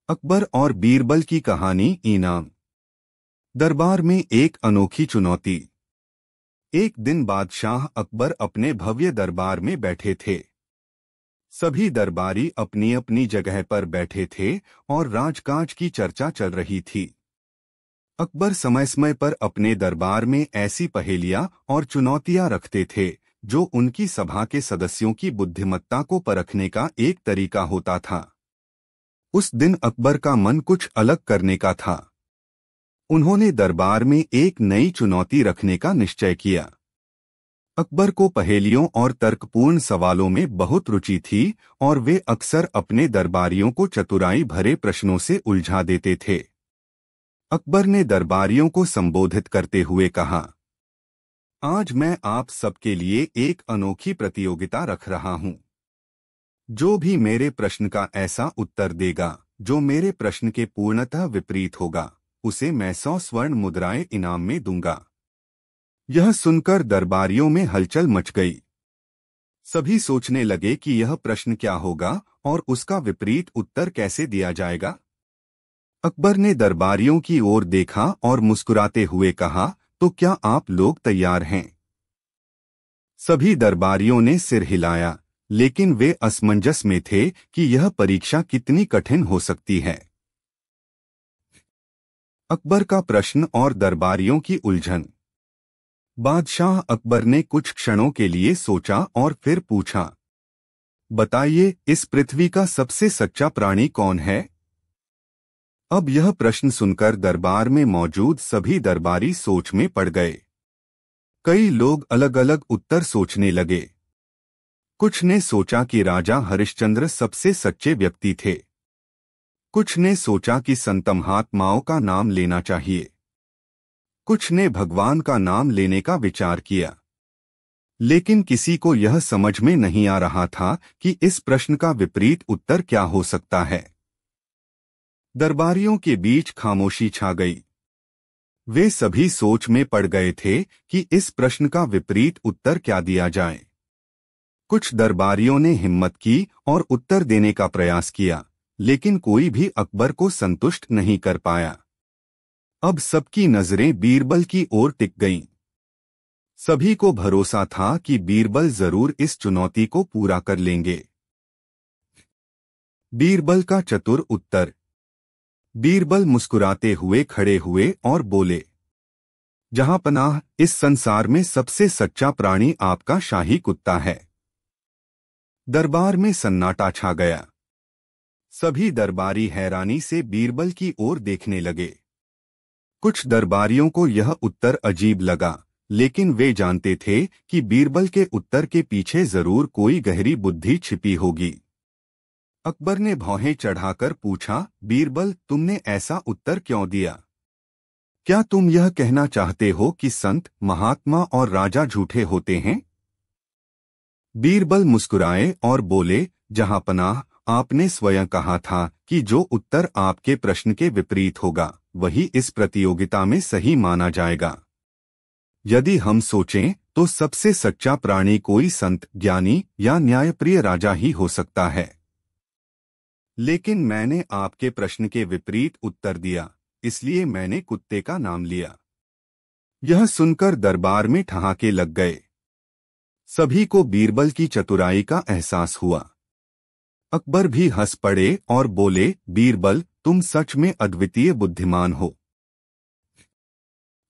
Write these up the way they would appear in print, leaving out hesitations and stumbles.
अकबर और बीरबल की कहानी। इनाम। दरबार में एक अनोखी चुनौती। एक दिन बादशाह अकबर अपने भव्य दरबार में बैठे थे। सभी दरबारी अपनी अपनी जगह पर बैठे थे और राजकाज की चर्चा चल रही थी। अकबर समय समय पर अपने दरबार में ऐसी पहेलियां और चुनौतियां रखते थे जो उनकी सभा के सदस्यों की बुद्धिमत्ता को परखने का एक तरीका होता था। उस दिन अकबर का मन कुछ अलग करने का था। उन्होंने दरबार में एक नई चुनौती रखने का निश्चय किया। अकबर को पहेलियों और तर्कपूर्ण सवालों में बहुत रुचि थी और वे अक्सर अपने दरबारियों को चतुराई भरे प्रश्नों से उलझा देते थे। अकबर ने दरबारियों को संबोधित करते हुए कहा, आज मैं आप सबके लिए एक अनोखी प्रतियोगिता रख रहा हूं। जो भी मेरे प्रश्न का ऐसा उत्तर देगा जो मेरे प्रश्न के पूर्णतः विपरीत होगा, उसे मैं 100 स्वर्ण मुद्राएं इनाम में दूंगा। यह सुनकर दरबारियों में हलचल मच गई। सभी सोचने लगे कि यह प्रश्न क्या होगा और उसका विपरीत उत्तर कैसे दिया जाएगा। अकबर ने दरबारियों की ओर देखा और मुस्कुराते हुए कहा, तो क्या आप लोग तैयार हैं? सभी दरबारियों ने सिर हिलाया, लेकिन वे असमंजस में थे कि यह परीक्षा कितनी कठिन हो सकती है। अकबर का प्रश्न और दरबारियों की उलझन। बादशाह अकबर ने कुछ क्षणों के लिए सोचा और फिर पूछा, बताइए, इस पृथ्वी का सबसे सच्चा प्राणी कौन है? अब यह प्रश्न सुनकर दरबार में मौजूद सभी दरबारी सोच में पड़ गए। कई लोग अलग अलग उत्तर सोचने लगे। कुछ ने सोचा कि राजा हरिश्चंद्र सबसे सच्चे व्यक्ति थे। कुछ ने सोचा कि संत महात्माओं का नाम लेना चाहिए। कुछ ने भगवान का नाम लेने का विचार किया। लेकिन किसी को यह समझ में नहीं आ रहा था कि इस प्रश्न का विपरीत उत्तर क्या हो सकता है। दरबारियों के बीच खामोशी छा गई। वे सभी सोच में पड़ गए थे कि इस प्रश्न का विपरीत उत्तर क्या दिया जाए। कुछ दरबारियों ने हिम्मत की और उत्तर देने का प्रयास किया, लेकिन कोई भी अकबर को संतुष्ट नहीं कर पाया। अब सबकी नजरें बीरबल की ओर टिक गईं। सभी को भरोसा था कि बीरबल जरूर इस चुनौती को पूरा कर लेंगे। बीरबल का चतुर उत्तर। बीरबल मुस्कुराते हुए खड़े हुए और बोले, जहांपनाह, इस संसार में सबसे सच्चा प्राणी आपका शाही कुत्ता है। दरबार में सन्नाटा छा गया। सभी दरबारी हैरानी से बीरबल की ओर देखने लगे। कुछ दरबारियों को यह उत्तर अजीब लगा, लेकिन वे जानते थे कि बीरबल के उत्तर के पीछे जरूर कोई गहरी बुद्धि छिपी होगी। अकबर ने भौहें चढ़ाकर पूछा, बीरबल, तुमने ऐसा उत्तर क्यों दिया? क्या तुम यह कहना चाहते हो कि संत, महात्मा और राजा झूठे होते हैं? बीरबल मुस्कुराए और बोले, जहांपनाह, आपने स्वयं कहा था कि जो उत्तर आपके प्रश्न के विपरीत होगा वही इस प्रतियोगिता में सही माना जाएगा। यदि हम सोचें तो सबसे सच्चा प्राणी कोई संत, ज्ञानी या न्यायप्रिय राजा ही हो सकता है। लेकिन मैंने आपके प्रश्न के विपरीत उत्तर दिया, इसलिए मैंने कुत्ते का नाम लिया। यह सुनकर दरबार में ठहाके लग गए। सभी को बीरबल की चतुराई का एहसास हुआ। अकबर भी हंस पड़े और बोले, बीरबल, तुम सच में अद्वितीय बुद्धिमान हो।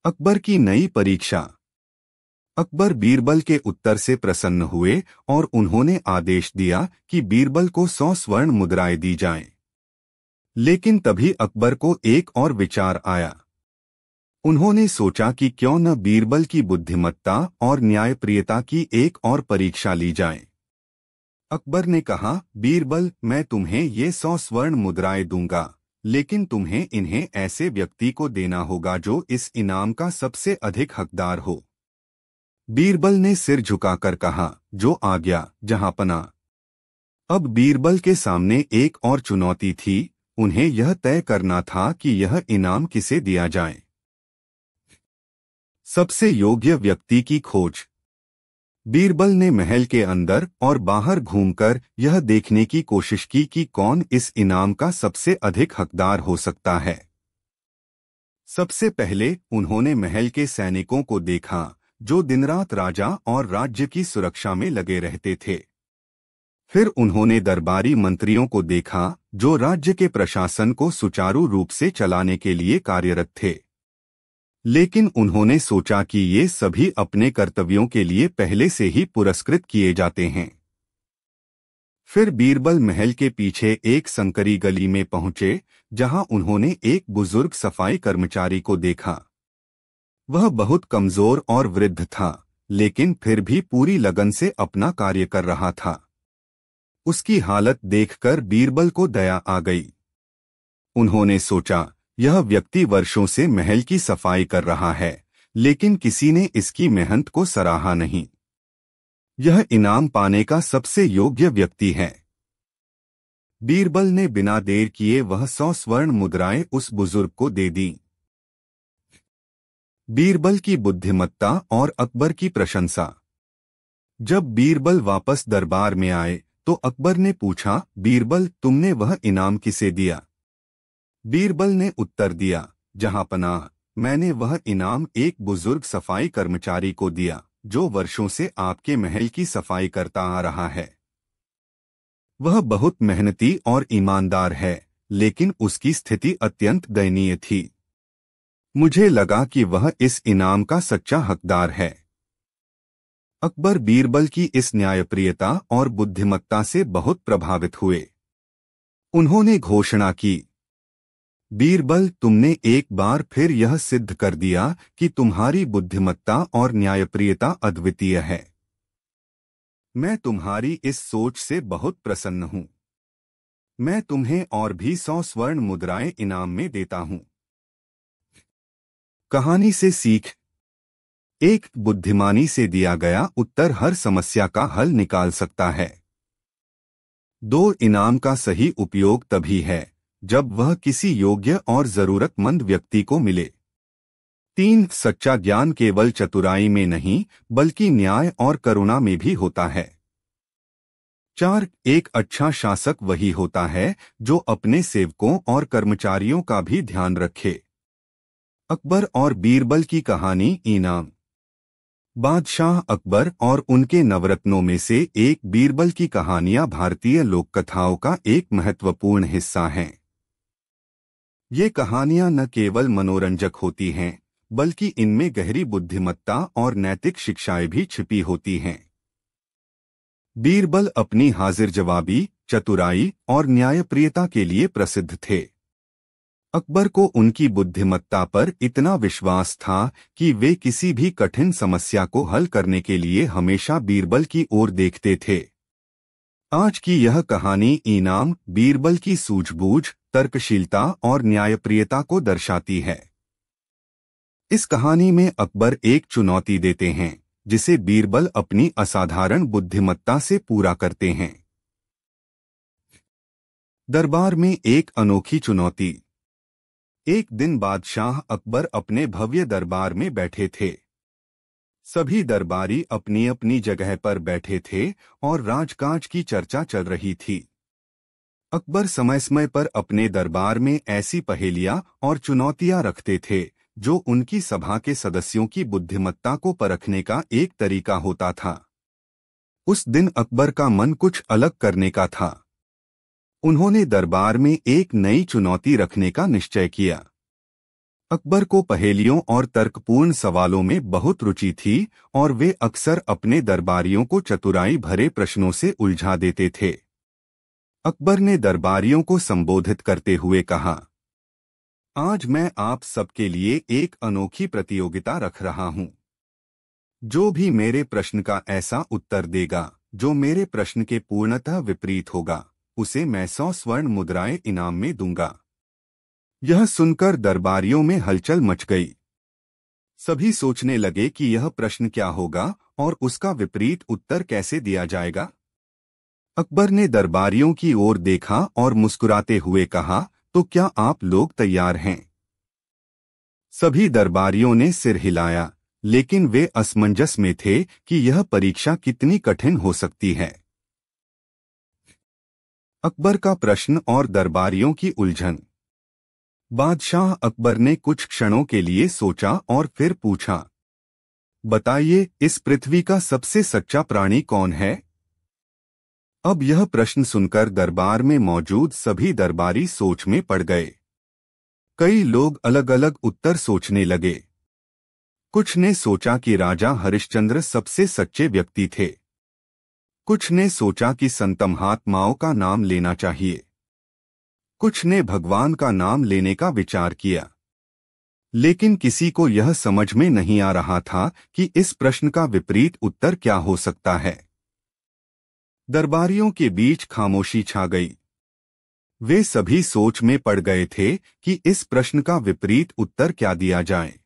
अकबर की नई परीक्षा। अकबर बीरबल के उत्तर से प्रसन्न हुए और उन्होंने आदेश दिया कि बीरबल को 100 स्वर्ण मुद्राएं दी जाएं। लेकिन तभी अकबर को एक और विचार आया। उन्होंने सोचा कि क्यों न बीरबल की बुद्धिमत्ता और न्यायप्रियता की एक और परीक्षा ली जाए। अकबर ने कहा, बीरबल, मैं तुम्हें ये 100 स्वर्ण मुद्राएं दूंगा, लेकिन तुम्हें इन्हें ऐसे व्यक्ति को देना होगा जो इस इनाम का सबसे अधिक हकदार हो। बीरबल ने सिर झुकाकर कहा, जो आज्ञा, जहांपनाह। अब बीरबल के सामने एक और चुनौती थी। उन्हें यह तय करना था कि यह इनाम किसे दिया जाए। सबसे योग्य व्यक्ति की खोज। बीरबल ने महल के अंदर और बाहर घूमकर यह देखने की कोशिश की कि कौन इस इनाम का सबसे अधिक हकदार हो सकता है। सबसे पहले उन्होंने महल के सैनिकों को देखा जो दिनरात राजा और राज्य की सुरक्षा में लगे रहते थे। फिर उन्होंने दरबारी मंत्रियों को देखा जो राज्य के प्रशासन को सुचारू रूप से चलाने के लिए कार्यरत थे। लेकिन उन्होंने सोचा कि ये सभी अपने कर्तव्यों के लिए पहले से ही पुरस्कृत किए जाते हैं। फिर बीरबल महल के पीछे एक संकरी गली में पहुंचे जहां उन्होंने एक बुजुर्ग सफाई कर्मचारी को देखा। वह बहुत कमजोर और वृद्ध था, लेकिन फिर भी पूरी लगन से अपना कार्य कर रहा था। उसकी हालत देखकर बीरबल को दया आ गई। उन्होंने सोचा, यह व्यक्ति वर्षों से महल की सफाई कर रहा है, लेकिन किसी ने इसकी मेहनत को सराहा नहीं। यह इनाम पाने का सबसे योग्य व्यक्ति है। बीरबल ने बिना देर किए वह 100 स्वर्ण मुद्राएं उस बुजुर्ग को दे दी। बीरबल की बुद्धिमत्ता और अकबर की प्रशंसा। जब बीरबल वापस दरबार में आए तो अकबर ने पूछा, बीरबल, तुमने वह इनाम किसे दिया? बीरबल ने उत्तर दिया, जहांपनाह, मैंने वह इनाम एक बुजुर्ग सफाई कर्मचारी को दिया जो वर्षों से आपके महल की सफाई करता आ रहा है। वह बहुत मेहनती और ईमानदार है, लेकिन उसकी स्थिति अत्यंत दयनीय थी। मुझे लगा कि वह इस इनाम का सच्चा हकदार है। अकबर बीरबल की इस न्यायप्रियता और बुद्धिमत्ता से बहुत प्रभावित हुए। उन्होंने घोषणा की, बीरबल, तुमने एक बार फिर यह सिद्ध कर दिया कि तुम्हारी बुद्धिमत्ता और न्यायप्रियता अद्वितीय है। मैं तुम्हारी इस सोच से बहुत प्रसन्न हूं। मैं तुम्हें और भी 100 स्वर्ण मुद्राएं इनाम में देता हूं। कहानी से सीख। एक बुद्धिमानी से दिया गया उत्तर हर समस्या का हल निकाल सकता है। 2 इनाम का सही उपयोग तभी है जब वह किसी योग्य और जरूरतमंद व्यक्ति को मिले। 3 सच्चा ज्ञान केवल चतुराई में नहीं बल्कि न्याय और करुणा में भी होता है। 4 एक अच्छा शासक वही होता है जो अपने सेवकों और कर्मचारियों का भी ध्यान रखे। अकबर और बीरबल की कहानी। इनाम। बादशाह अकबर और उनके नवरत्नों में से एक बीरबल की कहानियां भारतीय लोककथाओं का एक महत्वपूर्ण हिस्सा हैं। ये कहानियां न केवल मनोरंजक होती हैं, बल्कि इनमें गहरी बुद्धिमत्ता और नैतिक शिक्षाएं भी छिपी होती हैं। बीरबल अपनी हाजिर जवाबी, चतुराई और न्यायप्रियता के लिए प्रसिद्ध थे। अकबर को उनकी बुद्धिमत्ता पर इतना विश्वास था कि वे किसी भी कठिन समस्या को हल करने के लिए हमेशा बीरबल की ओर देखते थे। आज की यह कहानी इनाम बीरबल की सूझबूझ, तर्कशीलता और न्यायप्रियता को दर्शाती है। इस कहानी में अकबर एक चुनौती देते हैं जिसे बीरबल अपनी असाधारण बुद्धिमत्ता से पूरा करते हैं। दरबार में एक अनोखी चुनौती। एक दिन बादशाह अकबर अपने भव्य दरबार में बैठे थे। सभी दरबारी अपनी अपनी जगह पर बैठे थे और राजकाज की चर्चा चल रही थी। अकबर समय समय पर अपने दरबार में ऐसी पहेलियां और चुनौतियां रखते थे जो उनकी सभा के सदस्यों की बुद्धिमत्ता को परखने का एक तरीका होता था। उस दिन अकबर का मन कुछ अलग करने का था। उन्होंने दरबार में एक नई चुनौती रखने का निश्चय किया। अकबर को पहेलियों और तर्कपूर्ण सवालों में बहुत रुचि थी और वे अक्सर अपने दरबारियों को चतुराई भरे प्रश्नों से उलझा देते थे। अकबर ने दरबारियों को संबोधित करते हुए कहा, आज मैं आप सबके लिए एक अनोखी प्रतियोगिता रख रहा हूं। जो भी मेरे प्रश्न का ऐसा उत्तर देगा जो मेरे प्रश्न के पूर्णतः विपरीत होगा, उसे मैं 100 स्वर्ण मुद्राएं इनाम में दूंगा। यह सुनकर दरबारियों में हलचल मच गई। सभी सोचने लगे कि यह प्रश्न क्या होगा और उसका विपरीत उत्तर कैसे दिया जाएगा। अकबर ने दरबारियों की ओर देखा और मुस्कुराते हुए कहा, तो क्या आप लोग तैयार हैं? सभी दरबारियों ने सिर हिलाया, लेकिन वे असमंजस में थे कि यह परीक्षा कितनी कठिन हो सकती है। अकबर का प्रश्न और दरबारियों की उलझन। बादशाह अकबर ने कुछ क्षणों के लिए सोचा और फिर पूछा, बताइए, इस पृथ्वी का सबसे सच्चा प्राणी कौन है? अब यह प्रश्न सुनकर दरबार में मौजूद सभी दरबारी सोच में पड़ गए। कई लोग अलग अलग उत्तर सोचने लगे। कुछ ने सोचा कि राजा हरिश्चंद्र सबसे सच्चे व्यक्ति थे। कुछ ने सोचा कि संत महात्माओं का नाम लेना चाहिए। कुछ ने भगवान का नाम लेने का विचार किया। लेकिन किसी को यह समझ में नहीं आ रहा था कि इस प्रश्न का विपरीत उत्तर क्या हो सकता है। दरबारियों के बीच खामोशी छा गई। वे सभी सोच में पड़ गए थे कि इस प्रश्न का विपरीत उत्तर क्या दिया जाए।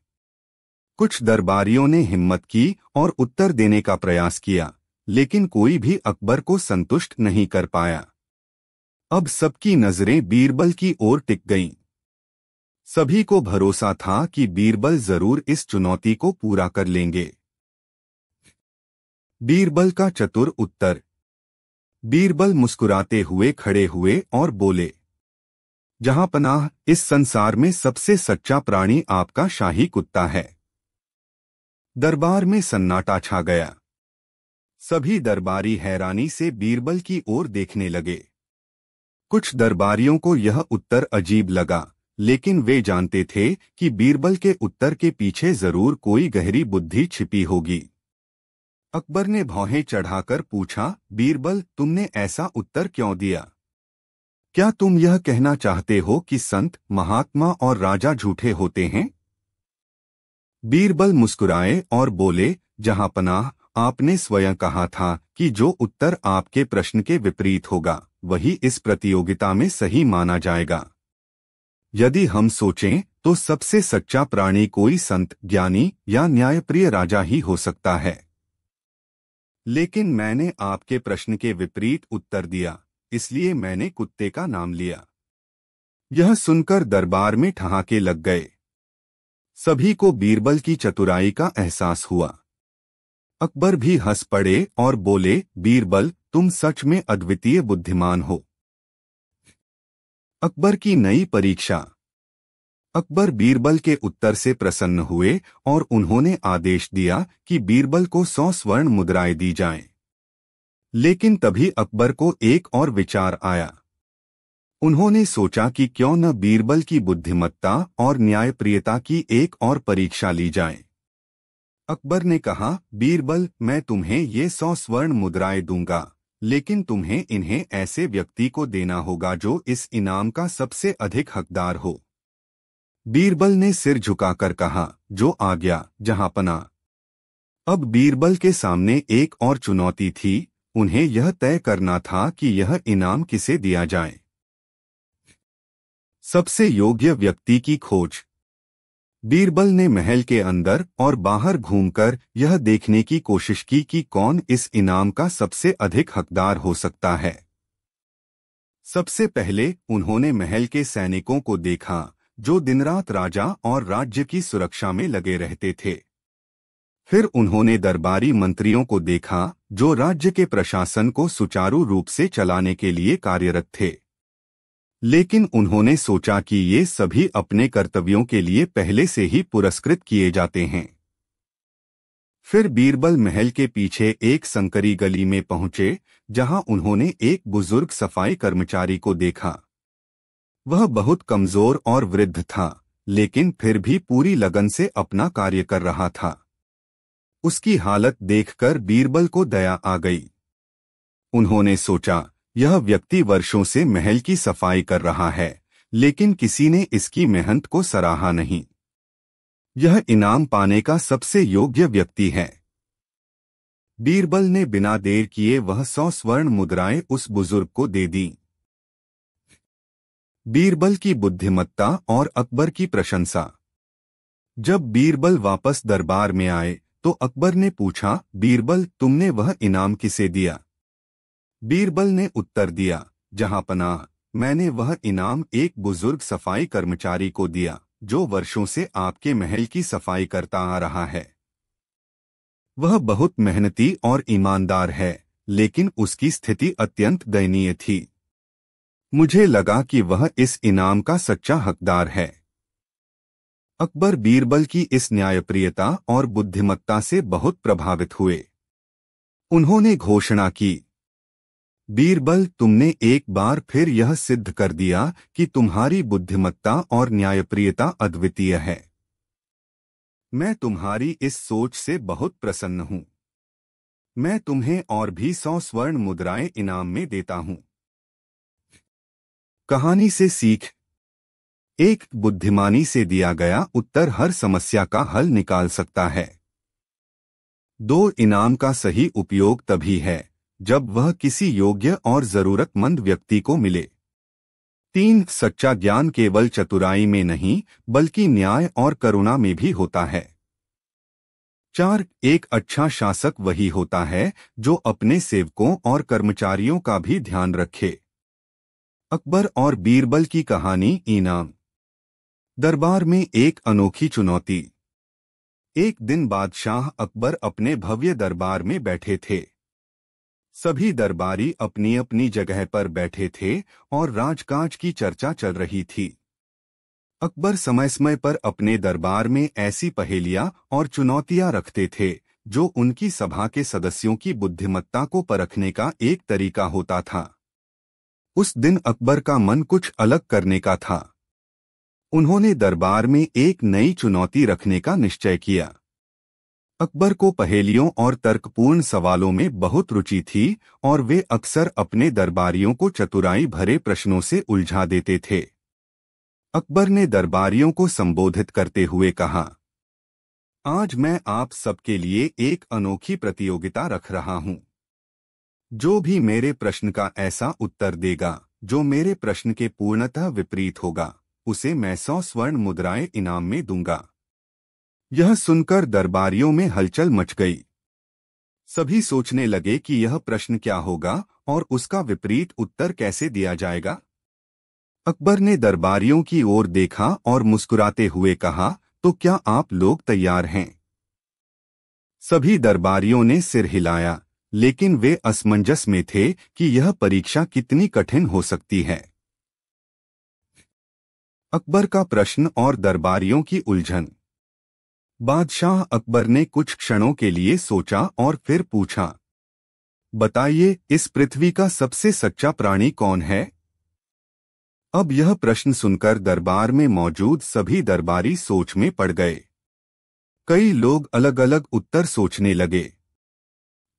कुछ दरबारियों ने हिम्मत की और उत्तर देने का प्रयास किया, लेकिन कोई भी अकबर को संतुष्ट नहीं कर पाया। अब सबकी नजरें बीरबल की ओर टिक गईं। सभी को भरोसा था कि बीरबल जरूर इस चुनौती को पूरा कर लेंगे। बीरबल का चतुर उत्तर। बीरबल मुस्कुराते हुए खड़े हुए और बोले, जहांपनाह, इस संसार में सबसे सच्चा प्राणी आपका शाही कुत्ता है। दरबार में सन्नाटा छा गया। सभी दरबारी हैरानी से बीरबल की ओर देखने लगे। कुछ दरबारियों को यह उत्तर अजीब लगा, लेकिन वे जानते थे कि बीरबल के उत्तर के पीछे जरूर कोई गहरी बुद्धि छिपी होगी। अकबर ने भौहें चढ़ाकर पूछा, बीरबल, तुमने ऐसा उत्तर क्यों दिया? क्या तुम यह कहना चाहते हो कि संत, महात्मा और राजा झूठे होते हैं? बीरबल मुस्कुराए और बोले, जहांपनाह, आपने स्वयं कहा था कि जो उत्तर आपके प्रश्न के विपरीत होगा वही इस प्रतियोगिता में सही माना जाएगा। यदि हम सोचें तो सबसे सच्चा प्राणी कोई संत, ज्ञानी या न्यायप्रिय राजा ही हो सकता है। लेकिन मैंने आपके प्रश्न के विपरीत उत्तर दिया, इसलिए मैंने कुत्ते का नाम लिया। यह सुनकर दरबार में ठहाके लग गए। सभी को बीरबल की चतुराई का एहसास हुआ। अकबर भी हंस पड़े और बोले, बीरबल, तुम सच में अद्वितीय बुद्धिमान हो। अकबर की नई परीक्षा। अकबर बीरबल के उत्तर से प्रसन्न हुए और उन्होंने आदेश दिया कि बीरबल को 100 स्वर्ण मुद्राएं दी जाएं। लेकिन तभी अकबर को एक और विचार आया। उन्होंने सोचा कि क्यों न बीरबल की बुद्धिमत्ता और न्यायप्रियता की एक और परीक्षा ली जाए। अकबर ने कहा, बीरबल, मैं तुम्हें ये 100 स्वर्ण मुद्राएं दूंगा, लेकिन तुम्हें इन्हें ऐसे व्यक्ति को देना होगा जो इस इनाम का सबसे अधिक हकदार हो। बीरबल ने सिर झुकाकर कहा, जो आज्ञा, जहांपनाह। अब बीरबल के सामने एक और चुनौती थी। उन्हें यह तय करना था कि यह इनाम किसे दिया जाए। सबसे योग्य व्यक्ति की खोज। बीरबल ने महल के अंदर और बाहर घूमकर यह देखने की कोशिश की कि कौन इस इनाम का सबसे अधिक हकदार हो सकता है। सबसे पहले उन्होंने महल के सैनिकों को देखा, जो दिनरात राजा और राज्य की सुरक्षा में लगे रहते थे। फिर उन्होंने दरबारी मंत्रियों को देखा, जो राज्य के प्रशासन को सुचारू रूप से चलाने के लिए कार्यरत थे। लेकिन उन्होंने सोचा कि ये सभी अपने कर्तव्यों के लिए पहले से ही पुरस्कृत किए जाते हैं। फिर बीरबल महल के पीछे एक संकरी गली में पहुंचे, जहां उन्होंने एक बुजुर्ग सफाई कर्मचारी को देखा। वह बहुत कमजोर और वृद्ध था, लेकिन फिर भी पूरी लगन से अपना कार्य कर रहा था। उसकी हालत देखकर बीरबल को दया आ गई। उन्होंने सोचा, यह व्यक्ति वर्षों से महल की सफाई कर रहा है, लेकिन किसी ने इसकी मेहनत को सराहा नहीं। यह इनाम पाने का सबसे योग्य व्यक्ति है। बीरबल ने बिना देर किए वह 100 स्वर्ण मुद्राएं उस बुजुर्ग को दे दी। बीरबल की बुद्धिमत्ता और अकबर की प्रशंसा। जब बीरबल वापस दरबार में आए तो अकबर ने पूछा, बीरबल, तुमने वह इनाम किसे दिया? बीरबल ने उत्तर दिया, जहांपनाह, मैंने वह इनाम एक बुजुर्ग सफाई कर्मचारी को दिया, जो वर्षों से आपके महल की सफाई करता आ रहा है। वह बहुत मेहनती और ईमानदार है, लेकिन उसकी स्थिति अत्यंत दयनीय थी। मुझे लगा कि वह इस इनाम का सच्चा हकदार है। अकबर बीरबल की इस न्यायप्रियता और बुद्धिमत्ता से बहुत प्रभावित हुए। उन्होंने घोषणा की, बीरबल, तुमने एक बार फिर यह सिद्ध कर दिया कि तुम्हारी बुद्धिमत्ता और न्यायप्रियता अद्वितीय है। मैं तुम्हारी इस सोच से बहुत प्रसन्न हूं। मैं तुम्हें और भी 100 स्वर्ण मुद्राएं इनाम में देता हूं। कहानी से सीख। एक बुद्धिमानी से दिया गया उत्तर हर समस्या का हल निकाल सकता है। 2 इनाम का सही उपयोग तभी है जब वह किसी योग्य और जरूरतमंद व्यक्ति को मिले। 3 सच्चा ज्ञान केवल चतुराई में नहीं बल्कि न्याय और करुणा में भी होता है। 4 एक अच्छा शासक वही होता है जो अपने सेवकों और कर्मचारियों का भी ध्यान रखे। अकबर और बीरबल की कहानी। इनाम। दरबार में एक अनोखी चुनौती। एक दिन बादशाह अकबर अपने भव्य दरबार में बैठे थे। सभी दरबारी अपनी अपनी जगह पर बैठे थे और राजकाज की चर्चा चल रही थी। अकबर समय समय पर अपने दरबार में ऐसी पहेलियां और चुनौतियां रखते थे जो उनकी सभा के सदस्यों की बुद्धिमत्ता को परखने का एक तरीका होता था। उस दिन अकबर का मन कुछ अलग करने का था। उन्होंने दरबार में एक नई चुनौती रखने का निश्चय किया। अकबर को पहेलियों और तर्कपूर्ण सवालों में बहुत रुचि थी और वे अक्सर अपने दरबारियों को चतुराई भरे प्रश्नों से उलझा देते थे। अकबर ने दरबारियों को संबोधित करते हुए कहा, आज मैं आप सबके लिए एक अनोखी प्रतियोगिता रख रहा हूं। जो भी मेरे प्रश्न का ऐसा उत्तर देगा जो मेरे प्रश्न के पूर्णतः विपरीत होगा, उसे मैं 100 स्वर्ण मुद्राएं इनाम में दूंगा। यह सुनकर दरबारियों में हलचल मच गई। सभी सोचने लगे कि यह प्रश्न क्या होगा और उसका विपरीत उत्तर कैसे दिया जाएगा। अकबर ने दरबारियों की ओर देखा और मुस्कुराते हुए कहा, तो क्या आप लोग तैयार हैं? सभी दरबारियों ने सिर हिलाया, लेकिन वे असमंजस में थे कि यह परीक्षा कितनी कठिन हो सकती है। अकबर का प्रश्न और दरबारियों की उलझन। बादशाह अकबर ने कुछ क्षणों के लिए सोचा और फिर पूछा, बताइए, इस पृथ्वी का सबसे सच्चा प्राणी कौन है? अब यह प्रश्न सुनकर दरबार में मौजूद सभी दरबारी सोच में पड़ गए। कई लोग अलग अलग उत्तर सोचने लगे।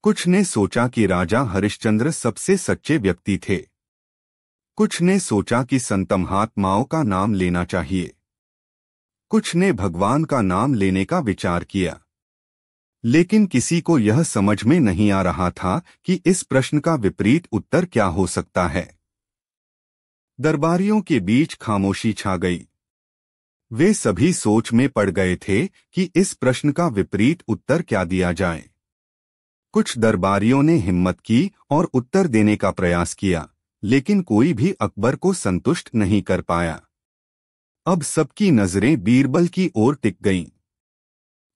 कुछ ने सोचा कि राजा हरिश्चंद्र सबसे सच्चे व्यक्ति थे। कुछ ने सोचा कि संत महात्माओं का नाम लेना चाहिए। कुछ ने भगवान का नाम लेने का विचार किया। लेकिन किसी को यह समझ में नहीं आ रहा था कि इस प्रश्न का विपरीत उत्तर क्या हो सकता है। दरबारियों के बीच खामोशी छा गई। वे सभी सोच में पड़ गए थे कि इस प्रश्न का विपरीत उत्तर क्या दिया जाए। कुछ दरबारियों ने हिम्मत की और उत्तर देने का प्रयास किया, लेकिन कोई भी अकबर को संतुष्ट नहीं कर पाया। अब सबकी नजरें बीरबल की ओर टिक गईं।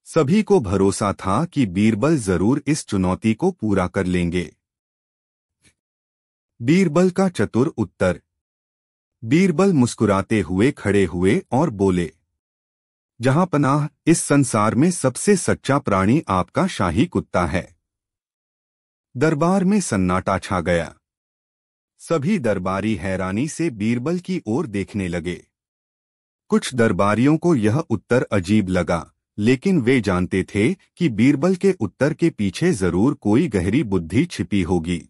सभी को भरोसा था कि बीरबल जरूर इस चुनौती को पूरा कर लेंगे। बीरबल का चतुर उत्तर। बीरबल मुस्कुराते हुए खड़े हुए और बोले, जहांपनाह, इस संसार में सबसे सच्चा प्राणी आपका शाही कुत्ता है। दरबार में सन्नाटा छा गया। सभी दरबारी हैरानी से बीरबल की ओर देखने लगे। कुछ दरबारियों को यह उत्तर अजीब लगा, लेकिन वे जानते थे कि बीरबल के उत्तर के पीछे जरूर कोई गहरी बुद्धि छिपी होगी।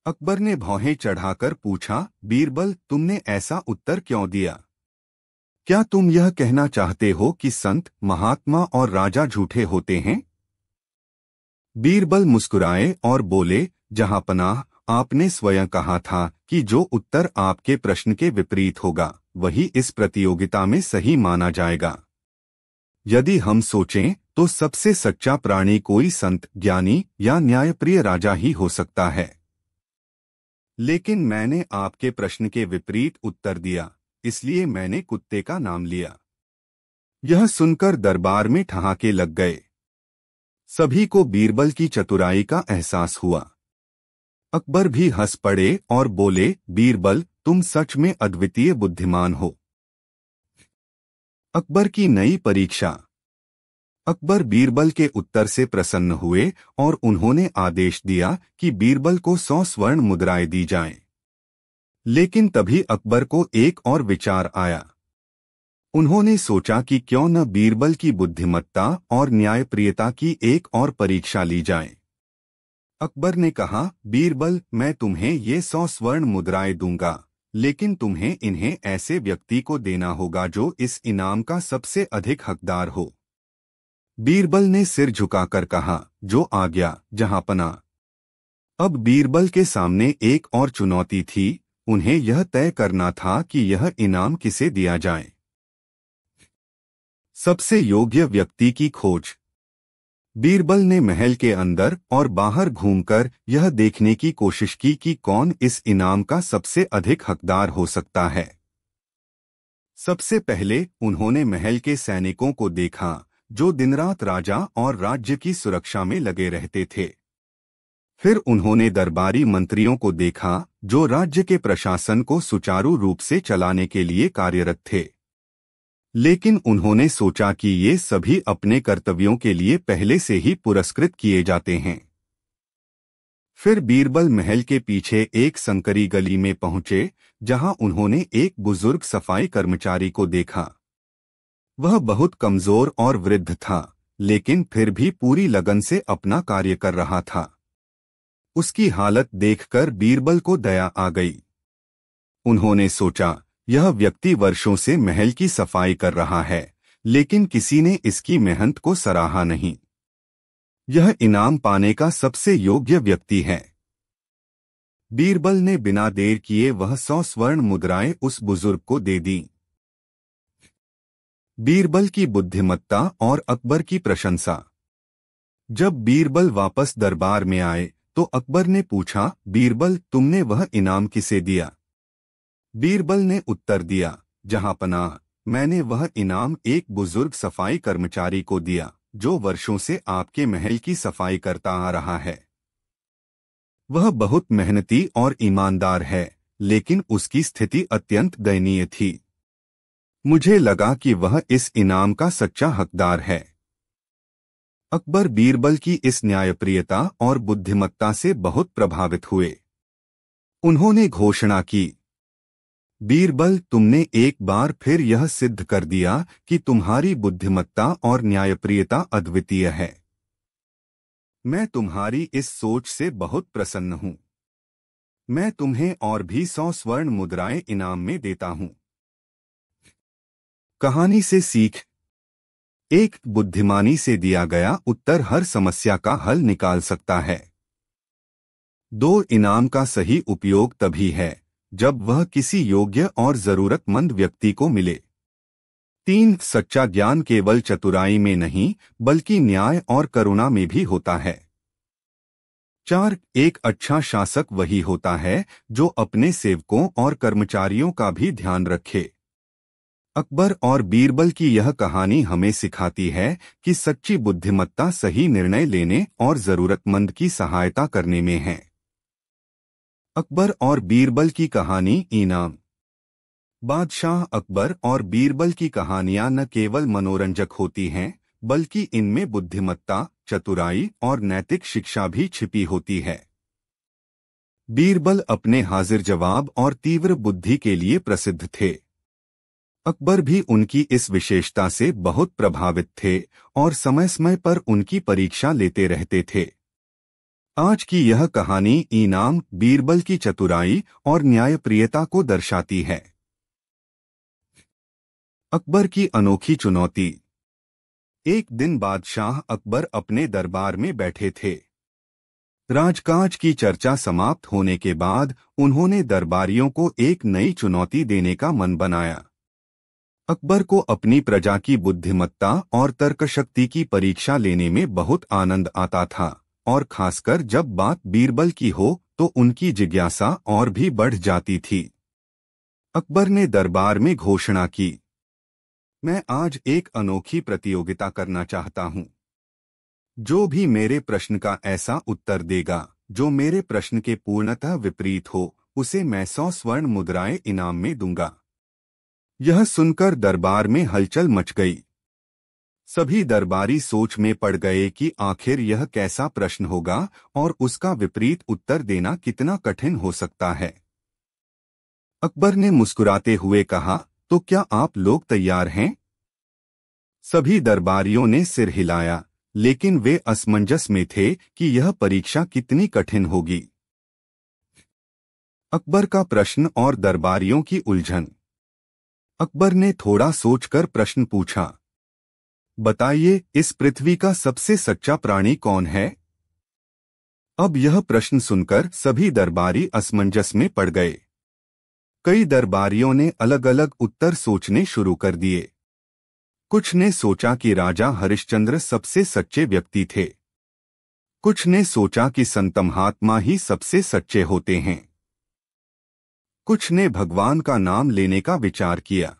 अकबर ने भौहें चढ़ाकर पूछा, बीरबल, तुमने ऐसा उत्तर क्यों दिया? क्या तुम यह कहना चाहते हो कि संत, महात्मा और राजा झूठे होते हैं? बीरबल मुस्कुराए और बोले, जहांपनाह, आपने स्वयं कहा था कि जो उत्तर आपके प्रश्न के विपरीत होगा वही इस प्रतियोगिता में सही माना जाएगा। यदि हम सोचें तो सबसे सच्चा प्राणी कोई संत, ज्ञानी या न्यायप्रिय राजा ही हो सकता है। लेकिन मैंने आपके प्रश्न के विपरीत उत्तर दिया, इसलिए मैंने कुत्ते का नाम लिया। यह सुनकर दरबार में ठहाके लग गए। सभी को बीरबल की चतुराई का एहसास हुआ। अकबर भी हंस पड़े और बोले, बीरबल, तुम सच में अद्वितीय बुद्धिमान हो। अकबर की नई परीक्षा। अकबर बीरबल के उत्तर से प्रसन्न हुए और उन्होंने आदेश दिया कि बीरबल को 100 स्वर्ण मुद्राएं दी जाएं। लेकिन तभी अकबर को एक और विचार आया। उन्होंने सोचा कि क्यों न बीरबल की बुद्धिमत्ता और न्यायप्रियता की एक और परीक्षा ली जाए। अकबर ने कहा, बीरबल, मैं तुम्हें ये 100 स्वर्ण मुद्राएं दूंगा, लेकिन तुम्हें इन्हें ऐसे व्यक्ति को देना होगा जो इस इनाम का सबसे अधिक हकदार हो। बीरबल ने सिर झुकाकर कहा, जो आज्ञा जहांपना। अब बीरबल के सामने एक और चुनौती थी। उन्हें यह तय करना था कि यह इनाम किसे दिया जाए। सबसे योग्य व्यक्ति की खोज। बीरबल ने महल के अंदर और बाहर घूमकर यह देखने की कोशिश की कि कौन इस इनाम का सबसे अधिक हकदार हो सकता है। सबसे पहले उन्होंने महल के सैनिकों को देखा, जो दिनरात राजा और राज्य की सुरक्षा में लगे रहते थे। फिर उन्होंने दरबारी मंत्रियों को देखा, जो राज्य के प्रशासन को सुचारू रूप से चलाने के लिए कार्यरत थे। लेकिन उन्होंने सोचा कि ये सभी अपने कर्तव्यों के लिए पहले से ही पुरस्कृत किए जाते हैं। फिर बीरबल महल के पीछे एक संकरी गली में पहुंचे, जहां उन्होंने एक बुजुर्ग सफाई कर्मचारी को देखा। वह बहुत कमजोर और वृद्ध था, लेकिन फिर भी पूरी लगन से अपना कार्य कर रहा था। उसकी हालत देखकर बीरबल को दया आ गई। उन्होंने सोचा, यह व्यक्ति वर्षों से महल की सफाई कर रहा है, लेकिन किसी ने इसकी मेहनत को सराहा नहीं। यह इनाम पाने का सबसे योग्य व्यक्ति है। बीरबल ने बिना देर किए वह 100 स्वर्ण मुद्राएं उस बुजुर्ग को दे दी। बीरबल की बुद्धिमत्ता और अकबर की प्रशंसा। जब बीरबल वापस दरबार में आए तो अकबर ने पूछा, बीरबल, तुमने वह इनाम किसे दिया? बीरबल ने उत्तर दिया, जहांपनाह, मैंने वह इनाम एक बुजुर्ग सफाई कर्मचारी को दिया, जो वर्षों से आपके महल की सफाई करता आ रहा है। वह बहुत मेहनती और ईमानदार है, लेकिन उसकी स्थिति अत्यंत दयनीय थी। मुझे लगा कि वह इस इनाम का सच्चा हकदार है। अकबर बीरबल की इस न्यायप्रियता और बुद्धिमत्ता से बहुत प्रभावित हुए। उन्होंने घोषणा की, बीरबल, तुमने एक बार फिर यह सिद्ध कर दिया कि तुम्हारी बुद्धिमत्ता और न्यायप्रियता अद्वितीय है। मैं तुम्हारी इस सोच से बहुत प्रसन्न हूं। मैं तुम्हें और भी 100 स्वर्ण मुद्राएं इनाम में देता हूं। कहानी से सीख। एक बुद्धिमानी से दिया गया उत्तर हर समस्या का हल निकाल सकता है। 2 इनाम का सही उपयोग तभी है जब वह किसी योग्य और जरूरतमंद व्यक्ति को मिले। 3 सच्चा ज्ञान केवल चतुराई में नहीं, बल्कि न्याय और करुणा में भी होता है। 4 एक अच्छा शासक वही होता है जो अपने सेवकों और कर्मचारियों का भी ध्यान रखे। अकबर और बीरबल की यह कहानी हमें सिखाती है कि सच्ची बुद्धिमत्ता सही निर्णय लेने और जरूरतमंद की सहायता करने में है। अकबर और बीरबल की कहानी। इनाम। बादशाह अकबर और बीरबल की कहानियां न केवल मनोरंजक होती हैं, बल्कि इनमें बुद्धिमत्ता, चतुराई और नैतिक शिक्षा भी छिपी होती है। बीरबल अपने हाजिर जवाब और तीव्र बुद्धि के लिए प्रसिद्ध थे। अकबर भी उनकी इस विशेषता से बहुत प्रभावित थे और समय समय पर उनकी परीक्षा लेते रहते थे। आज की यह कहानी इनाम, बीरबल की चतुराई और न्यायप्रियता को दर्शाती है। अकबर की अनोखी चुनौती। एक दिन बादशाह अकबर अपने दरबार में बैठे थे। राजकाज की चर्चा समाप्त होने के बाद उन्होंने दरबारियों को एक नई चुनौती देने का मन बनाया। अकबर को अपनी प्रजा की बुद्धिमत्ता और तर्कशक्ति की परीक्षा लेने में बहुत आनंद आता था, और खासकर जब बात बीरबल की हो तो उनकी जिज्ञासा और भी बढ़ जाती थी। अकबर ने दरबार में घोषणा की, मैं आज एक अनोखी प्रतियोगिता करना चाहता हूं। जो भी मेरे प्रश्न का ऐसा उत्तर देगा जो मेरे प्रश्न के पूर्णतः विपरीत हो, उसे मैं 100 स्वर्ण मुद्राएं इनाम में दूंगा। यह सुनकर दरबार में हलचल मच गई। सभी दरबारी सोच में पड़ गए कि आखिर यह कैसा प्रश्न होगा और उसका विपरीत उत्तर देना कितना कठिन हो सकता है। अकबर ने मुस्कुराते हुए कहा, तो क्या आप लोग तैयार हैं? सभी दरबारियों ने सिर हिलाया, लेकिन वे असमंजस में थे कि यह परीक्षा कितनी कठिन होगी। अकबर का प्रश्न और दरबारियों की उलझन। अकबर ने थोड़ा सोचकर प्रश्न पूछा, बताइए, इस पृथ्वी का सबसे सच्चा प्राणी कौन है? अब यह प्रश्न सुनकर सभी दरबारी असमंजस में पड़ गए। कई दरबारियों ने अलग अलग उत्तर सोचने शुरू कर दिए। कुछ ने सोचा कि राजा हरिश्चंद्र सबसे सच्चे व्यक्ति थे। कुछ ने सोचा कि संत महात्मा ही सबसे सच्चे होते हैं। कुछ ने भगवान का नाम लेने का विचार किया।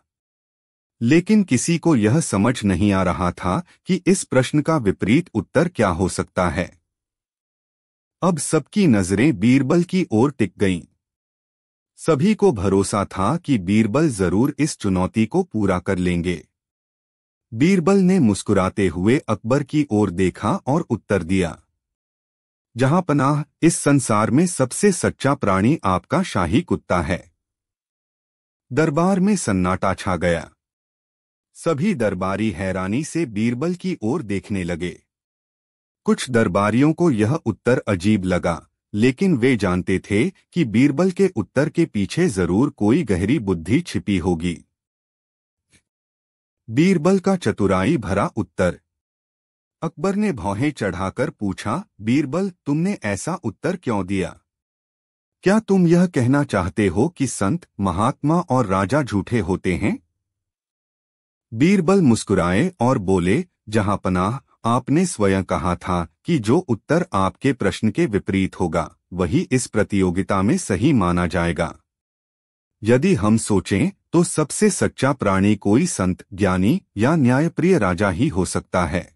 लेकिन किसी को यह समझ नहीं आ रहा था कि इस प्रश्न का विपरीत उत्तर क्या हो सकता है। अब सबकी नजरें बीरबल की ओर टिक गईं। सभी को भरोसा था कि बीरबल जरूर इस चुनौती को पूरा कर लेंगे। बीरबल ने मुस्कुराते हुए अकबर की ओर देखा और उत्तर दिया, जहांपनाह, इस संसार में सबसे सच्चा प्राणी आपका शाही कुत्ता है। दरबार में सन्नाटा छा गया। सभी दरबारी हैरानी से बीरबल की ओर देखने लगे। कुछ दरबारियों को यह उत्तर अजीब लगा, लेकिन वे जानते थे कि बीरबल के उत्तर के पीछे जरूर कोई गहरी बुद्धि छिपी होगी। बीरबल का चतुराई भरा उत्तर। अकबर ने भौहें चढ़ाकर पूछा, बीरबल, तुमने ऐसा उत्तर क्यों दिया? क्या तुम यह कहना चाहते हो कि संत, महात्मा और राजा झूठे होते हैं? बीरबल मुस्कुराए और बोले, जहांपनाह, आपने स्वयं कहा था कि जो उत्तर आपके प्रश्न के विपरीत होगा वही इस प्रतियोगिता में सही माना जाएगा। यदि हम सोचें तो सबसे सच्चा प्राणी कोई संत, ज्ञानी या न्यायप्रिय राजा ही हो सकता है।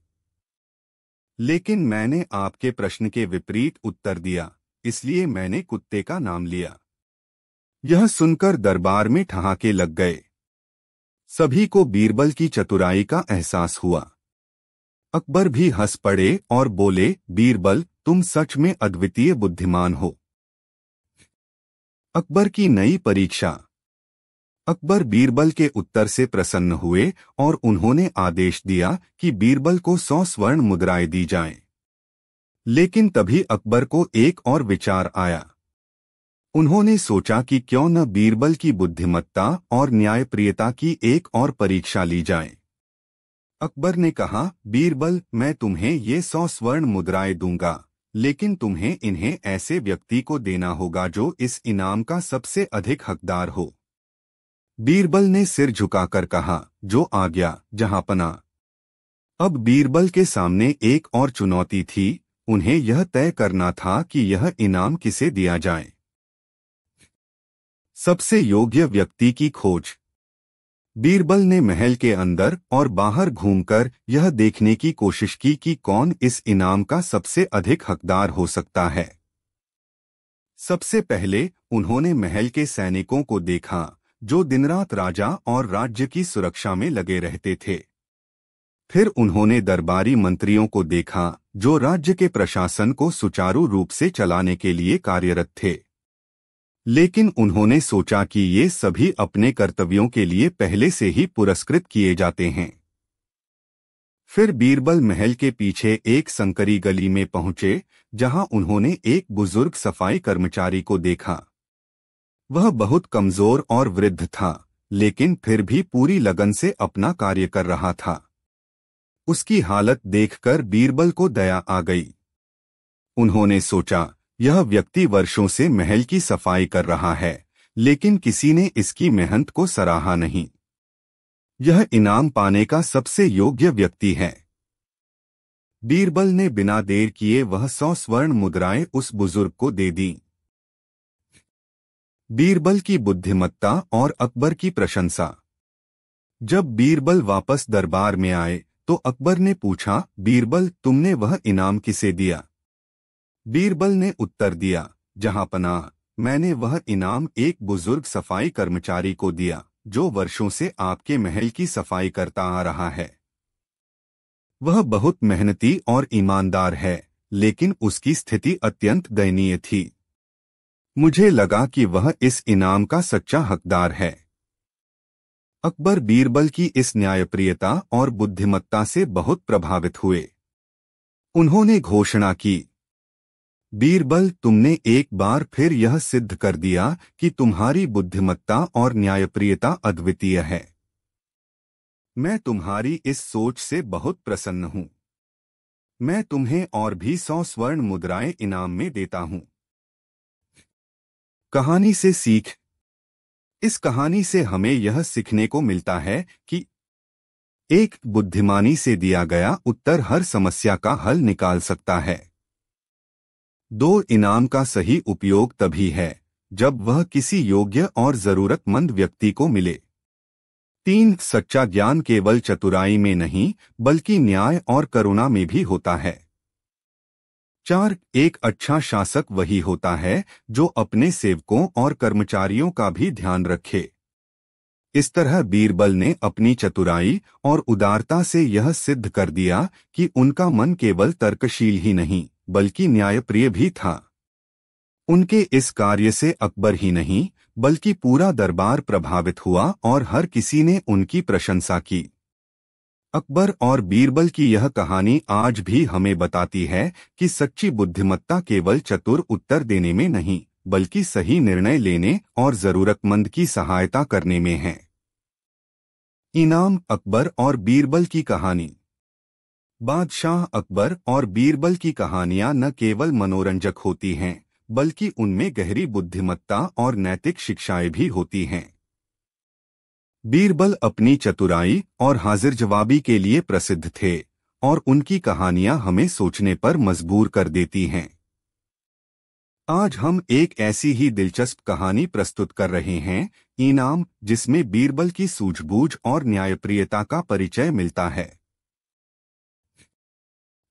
लेकिन मैंने आपके प्रश्न के विपरीत उत्तर दिया, इसलिए मैंने कुत्ते का नाम लिया। यह सुनकर दरबार में ठहाके लग गए। सभी को बीरबल की चतुराई का एहसास हुआ। अकबर भी हंस पड़े और बोले, बीरबल, तुम सच में अद्वितीय बुद्धिमान हो। अकबर की नई परीक्षा। अकबर बीरबल के उत्तर से प्रसन्न हुए और उन्होंने आदेश दिया कि बीरबल को 100 स्वर्ण मुद्राएं दी जाएं। लेकिन तभी अकबर को एक और विचार आया। उन्होंने सोचा कि क्यों न बीरबल की बुद्धिमत्ता और न्यायप्रियता की एक और परीक्षा ली जाए। अकबर ने कहा, बीरबल, मैं तुम्हें ये 100 स्वर्ण मुद्राएं दूंगा, लेकिन तुम्हें इन्हें ऐसे व्यक्ति को देना होगा जो इस इनाम का सबसे अधिक हकदार हो। बीरबल ने सिर झुकाकर कहा, जो आज्ञा, जहांपनाह। अब बीरबल के सामने एक और चुनौती थी। उन्हें यह तय करना था कि यह इनाम किसे दिया जाए। सबसे योग्य व्यक्ति की खोज। बीरबल ने महल के अंदर और बाहर घूमकर यह देखने की कोशिश की कि कौन इस इनाम का सबसे अधिक हकदार हो सकता है। सबसे पहले उन्होंने महल के सैनिकों को देखा जो दिनरात राजा और राज्य की सुरक्षा में लगे रहते थे। फिर उन्होंने दरबारी मंत्रियों को देखा जो राज्य के प्रशासन को सुचारू रूप से चलाने के लिए कार्यरत थे। लेकिन उन्होंने सोचा कि ये सभी अपने कर्तव्यों के लिए पहले से ही पुरस्कृत किए जाते हैं। फिर बीरबल महल के पीछे एक संकरी गली में पहुंचे, जहां उन्होंने एक बुजुर्ग सफाई कर्मचारी को देखा। वह बहुत कमजोर और वृद्ध था, लेकिन फिर भी पूरी लगन से अपना कार्य कर रहा था। उसकी हालत देखकर बीरबल को दया आ गई। उन्होंने सोचा, यह व्यक्ति वर्षों से महल की सफाई कर रहा है, लेकिन किसी ने इसकी मेहनत को सराहा नहीं। यह इनाम पाने का सबसे योग्य व्यक्ति है। बीरबल ने बिना देर किए वह 100 स्वर्ण मुद्राएं उस बुजुर्ग को दे दी। बीरबल की बुद्धिमत्ता और अकबर की प्रशंसा। जब बीरबल वापस दरबार में आए तो अकबर ने पूछा, बीरबल, तुमने वह इनाम किसे दिया? बीरबल ने उत्तर दिया, जहांपनाह, मैंने वह इनाम एक बुजुर्ग सफाई कर्मचारी को दिया जो वर्षों से आपके महल की सफाई करता आ रहा है। वह बहुत मेहनती और ईमानदार है, लेकिन उसकी स्थिति अत्यंत दयनीय थी। मुझे लगा कि वह इस इनाम का सच्चा हकदार है। अकबर बीरबल की इस न्यायप्रियता और बुद्धिमत्ता से बहुत प्रभावित हुए। उन्होंने घोषणा की, बीरबल, तुमने एक बार फिर यह सिद्ध कर दिया कि तुम्हारी बुद्धिमत्ता और न्यायप्रियता अद्वितीय है। मैं तुम्हारी इस सोच से बहुत प्रसन्न हूं। मैं तुम्हें और भी 100 स्वर्ण मुद्राएं इनाम में देता हूं। कहानी से सीख। इस कहानी से हमें यह सीखने को मिलता है कि एक बुद्धिमानी से दिया गया उत्तर हर समस्या का हल निकाल सकता है। 2 इनाम का सही उपयोग तभी है जब वह किसी योग्य और जरूरतमंद व्यक्ति को मिले। 3 सच्चा ज्ञान केवल चतुराई में नहीं बल्कि न्याय और करुणा में भी होता है। 4 एक अच्छा शासक वही होता है जो अपने सेवकों और कर्मचारियों का भी ध्यान रखे। इस तरह बीरबल ने अपनी चतुराई और उदारता से यह सिद्ध कर दिया कि उनका मन केवल तर्कशील ही नहीं बल्कि न्यायप्रिय भी था। उनके इस कार्य से अकबर ही नहीं बल्कि पूरा दरबार प्रभावित हुआ और हर किसी ने उनकी प्रशंसा की। अकबर और बीरबल की यह कहानी आज भी हमें बताती है कि सच्ची बुद्धिमत्ता केवल चतुर उत्तर देने में नहीं बल्कि सही निर्णय लेने और जरूरतमंद की सहायता करने में है। इनाम। अकबर और बीरबल की कहानी। बादशाह अकबर और बीरबल की कहानियां न केवल मनोरंजक होती हैं बल्कि उनमें गहरी बुद्धिमत्ता और नैतिक शिक्षाएं भी होती हैं। बीरबल अपनी चतुराई और हाजिर जवाबी के लिए प्रसिद्ध थे और उनकी कहानियां हमें सोचने पर मजबूर कर देती हैं। आज हम एक ऐसी ही दिलचस्प कहानी प्रस्तुत कर रहे हैं, इनाम, जिसमें बीरबल की सूझबूझ और न्यायप्रियता का परिचय मिलता है।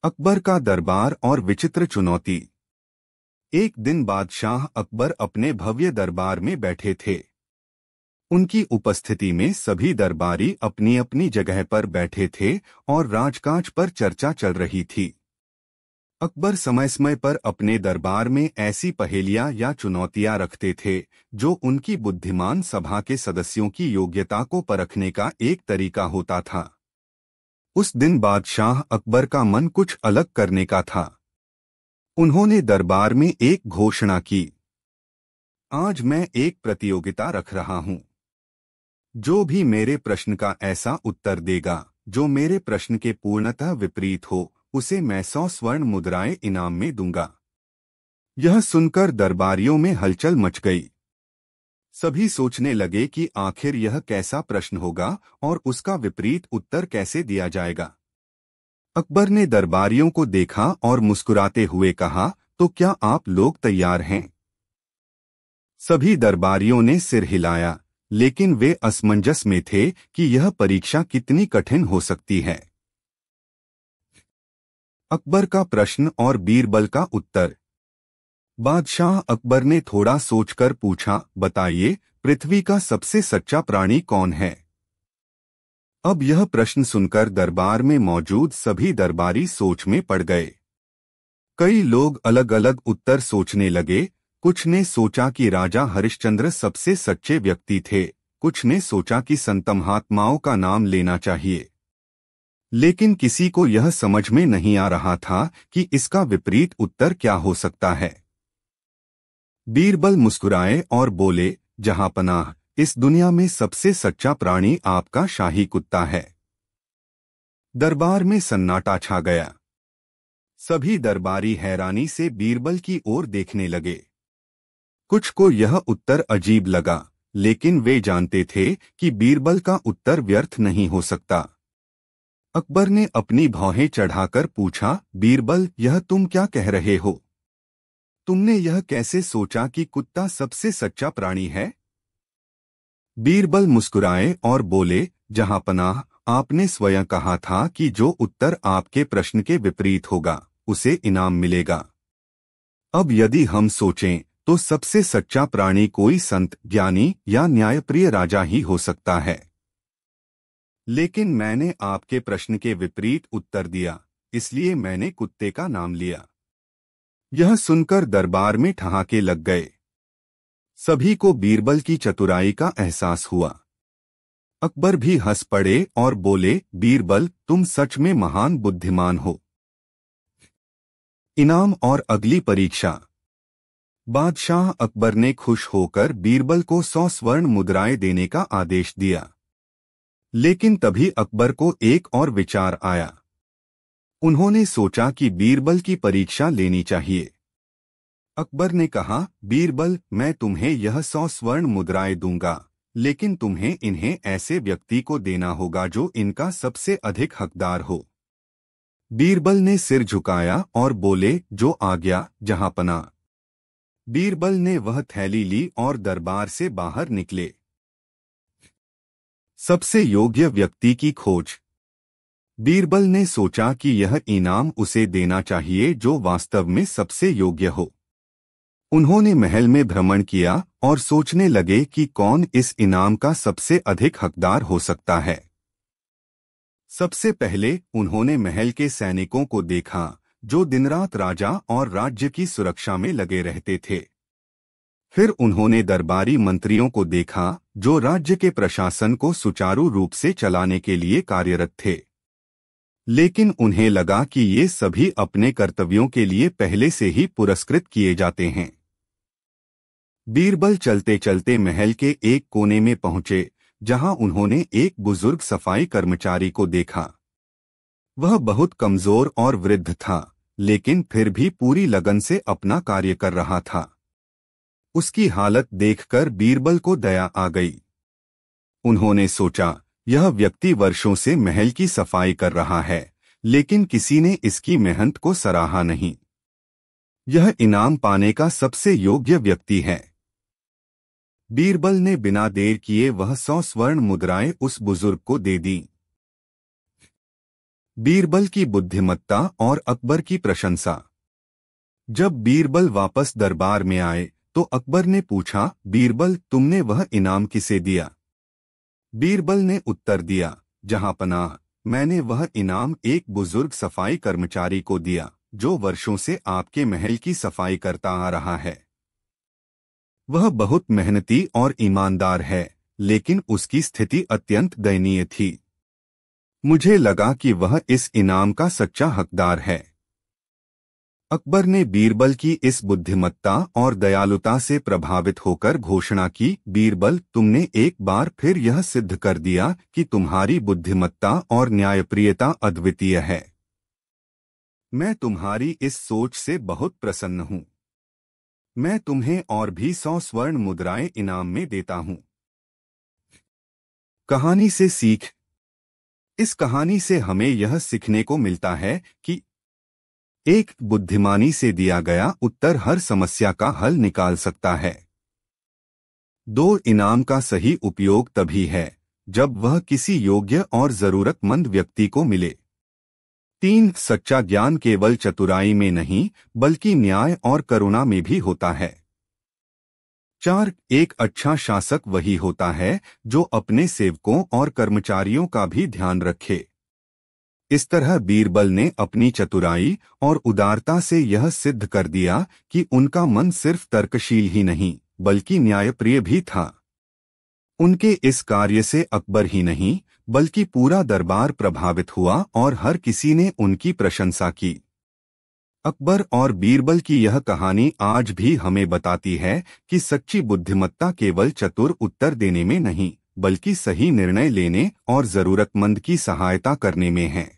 अकबर का दरबार और विचित्र चुनौती। एक दिन बादशाह अकबर अपने भव्य दरबार में बैठे थे। उनकी उपस्थिति में सभी दरबारी अपनी अपनी जगह पर बैठे थे और राजकाज पर चर्चा चल रही थी। अकबर समय समय पर अपने दरबार में ऐसी पहेलियां या चुनौतियां रखते थे जो उनकी बुद्धिमान सभा के सदस्यों की योग्यता को परखने का एक तरीका होता था। उस दिन बादशाह अकबर का मन कुछ अलग करने का था। उन्होंने दरबार में एक घोषणा की, आज मैं एक प्रतियोगिता रख रहा हूं। जो भी मेरे प्रश्न का ऐसा उत्तर देगा जो मेरे प्रश्न के पूर्णतः विपरीत हो, उसे मैं 100 स्वर्ण मुद्राएं इनाम में दूंगा। यह सुनकर दरबारियों में हलचल मच गई। सभी सोचने लगे कि आखिर यह कैसा प्रश्न होगा और उसका विपरीत उत्तर कैसे दिया जाएगा। अकबर ने दरबारियों को देखा और मुस्कुराते हुए कहा, तो क्या आप लोग तैयार हैं? सभी दरबारियों ने सिर हिलाया, लेकिन वे असमंजस में थे कि यह परीक्षा कितनी कठिन हो सकती है। अकबर का प्रश्न और बीरबल का उत्तर। बादशाह अकबर ने थोड़ा सोचकर पूछा, बताइए, पृथ्वी का सबसे सच्चा प्राणी कौन है? अब यह प्रश्न सुनकर दरबार में मौजूद सभी दरबारी सोच में पड़ गए। कई लोग अलग अलग उत्तर सोचने लगे। कुछ ने सोचा कि राजा हरिश्चंद्र सबसे सच्चे व्यक्ति थे, कुछ ने सोचा कि संत महात्माओं का नाम लेना चाहिए। लेकिन किसी को यह समझ में नहीं आ रहा था कि इसका विपरीत उत्तर क्या हो सकता है। बीरबल मुस्कुराए और बोले, जहांपनाह, इस दुनिया में सबसे सच्चा प्राणी आपका शाही कुत्ता है। दरबार में सन्नाटा छा गया। सभी दरबारी हैरानी से बीरबल की ओर देखने लगे। कुछ को यह उत्तर अजीब लगा, लेकिन वे जानते थे कि बीरबल का उत्तर व्यर्थ नहीं हो सकता। अकबर ने अपनी भौहें चढ़ाकर पूछा, बीरबल, यह तुम क्या कह रहे हो? तुमने यह कैसे सोचा कि कुत्ता सबसे सच्चा प्राणी है? बीरबल मुस्कुराए और बोले, जहांपनाह, आपने स्वयं कहा था कि जो उत्तर आपके प्रश्न के विपरीत होगा उसे इनाम मिलेगा। अब यदि हम सोचें तो सबसे सच्चा प्राणी कोई संत, ज्ञानी या न्यायप्रिय राजा ही हो सकता है। लेकिन मैंने आपके प्रश्न के विपरीत उत्तर दिया, इसलिए मैंने कुत्ते का नाम लिया। यह सुनकर दरबार में ठहाके लग गए। सभी को बीरबल की चतुराई का एहसास हुआ। अकबर भी हंस पड़े और बोले, बीरबल, तुम सच में महान बुद्धिमान हो। इनाम और अगली परीक्षा। बादशाह अकबर ने खुश होकर बीरबल को 100 स्वर्ण मुद्राएं देने का आदेश दिया। लेकिन तभी अकबर को एक और विचार आया। उन्होंने सोचा कि बीरबल की परीक्षा लेनी चाहिए। अकबर ने कहा, बीरबल, मैं तुम्हें यह 100 स्वर्ण मुद्राएं दूंगा, लेकिन तुम्हें इन्हें ऐसे व्यक्ति को देना होगा जो इनका सबसे अधिक हकदार हो। बीरबल ने सिर झुकाया और बोले, जो आज्ञा जहांपना। बीरबल ने वह थैली ली और दरबार से बाहर निकले। सबसे योग्य व्यक्ति की खोज। बीरबल ने सोचा कि यह इनाम उसे देना चाहिए जो वास्तव में सबसे योग्य हो। उन्होंने महल में भ्रमण किया और सोचने लगे कि कौन इस इनाम का सबसे अधिक हकदार हो सकता है। सबसे पहले उन्होंने महल के सैनिकों को देखा जो दिनरात राजा और राज्य की सुरक्षा में लगे रहते थे। फिर उन्होंने दरबारी मंत्रियों को देखा जो राज्य के प्रशासन को सुचारू रूप से चलाने के लिए कार्यरत थे। लेकिन उन्हें लगा कि ये सभी अपने कर्तव्यों के लिए पहले से ही पुरस्कृत किए जाते हैं। बीरबल चलते चलते महल के एक कोने में पहुंचे, जहां उन्होंने एक बुजुर्ग सफाई कर्मचारी को देखा। वह बहुत कमजोर और वृद्ध था, लेकिन फिर भी पूरी लगन से अपना कार्य कर रहा था। उसकी हालत देखकर बीरबल को दया आ गई। उन्होंने सोचा, यह व्यक्ति वर्षों से महल की सफाई कर रहा है, लेकिन किसी ने इसकी मेहनत को सराहा नहीं। यह इनाम पाने का सबसे योग्य व्यक्ति है। बीरबल ने बिना देर किए वह 100 स्वर्ण मुद्राएं उस बुजुर्ग को दे दी। बीरबल की बुद्धिमत्ता और अकबर की प्रशंसा। जब बीरबल वापस दरबार में आए तो अकबर ने पूछा, बीरबल, तुमने वह इनाम किसे दिया? बीरबल ने उत्तर दिया, जहांपनाह, मैंने वह इनाम एक बुजुर्ग सफाई कर्मचारी को दिया जो वर्षों से आपके महल की सफाई करता आ रहा है। वह बहुत मेहनती और ईमानदार है, लेकिन उसकी स्थिति अत्यंत दयनीय थी। मुझे लगा कि वह इस इनाम का सच्चा हकदार है। अकबर ने बीरबल की इस बुद्धिमत्ता और दयालुता से प्रभावित होकर घोषणा की, बीरबल, तुमने एक बार फिर यह सिद्ध कर दिया कि तुम्हारी बुद्धिमत्ता और न्यायप्रियता अद्वितीय है। मैं तुम्हारी इस सोच से बहुत प्रसन्न हूं। मैं तुम्हें और भी 100 स्वर्ण मुद्राएं इनाम में देता हूं। कहानी से सीख। इस कहानी से हमें यह सीखने को मिलता है कि एक बुद्धिमानी से दिया गया उत्तर हर समस्या का हल निकाल सकता है। 2 इनाम का सही उपयोग तभी है जब वह किसी योग्य और जरूरतमंद व्यक्ति को मिले। 3 सच्चा ज्ञान केवल चतुराई में नहीं बल्कि न्याय और करुणा में भी होता है। 4 एक अच्छा शासक वही होता है जो अपने सेवकों और कर्मचारियों का भी ध्यान रखे। इस तरह बीरबल ने अपनी चतुराई और उदारता से यह सिद्ध कर दिया कि उनका मन सिर्फ तर्कशील ही नहीं बल्कि न्यायप्रिय भी था। उनके इस कार्य से अकबर ही नहीं बल्कि पूरा दरबार प्रभावित हुआ और हर किसी ने उनकी प्रशंसा की। अकबर और बीरबल की यह कहानी आज भी हमें बताती है कि सच्ची बुद्धिमत्ता केवल चतुर उत्तर देने में नहीं बल्कि सही निर्णय लेने और जरूरतमंद की सहायता करने में है।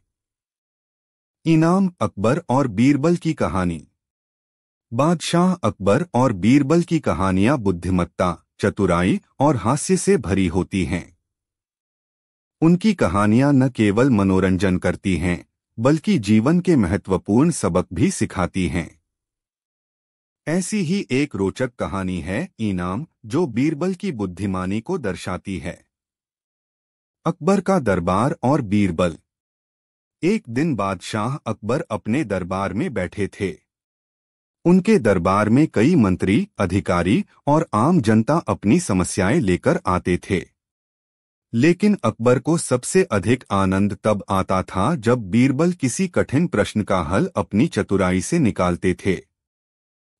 इनाम। अकबर और बीरबल की कहानी। बादशाह अकबर और बीरबल की कहानियां बुद्धिमत्ता, चतुराई और हास्य से भरी होती हैं। उनकी कहानियां न केवल मनोरंजन करती हैं बल्कि जीवन के महत्वपूर्ण सबक भी सिखाती हैं। ऐसी ही एक रोचक कहानी है इनाम, जो बीरबल की बुद्धिमानी को दर्शाती है। अकबर का दरबार और बीरबल। एक दिन बादशाह अकबर अपने दरबार में बैठे थे। उनके दरबार में कई मंत्री, अधिकारी और आम जनता अपनी समस्याएं लेकर आते थे। लेकिन अकबर को सबसे अधिक आनंद तब आता था जब बीरबल किसी कठिन प्रश्न का हल अपनी चतुराई से निकालते थे।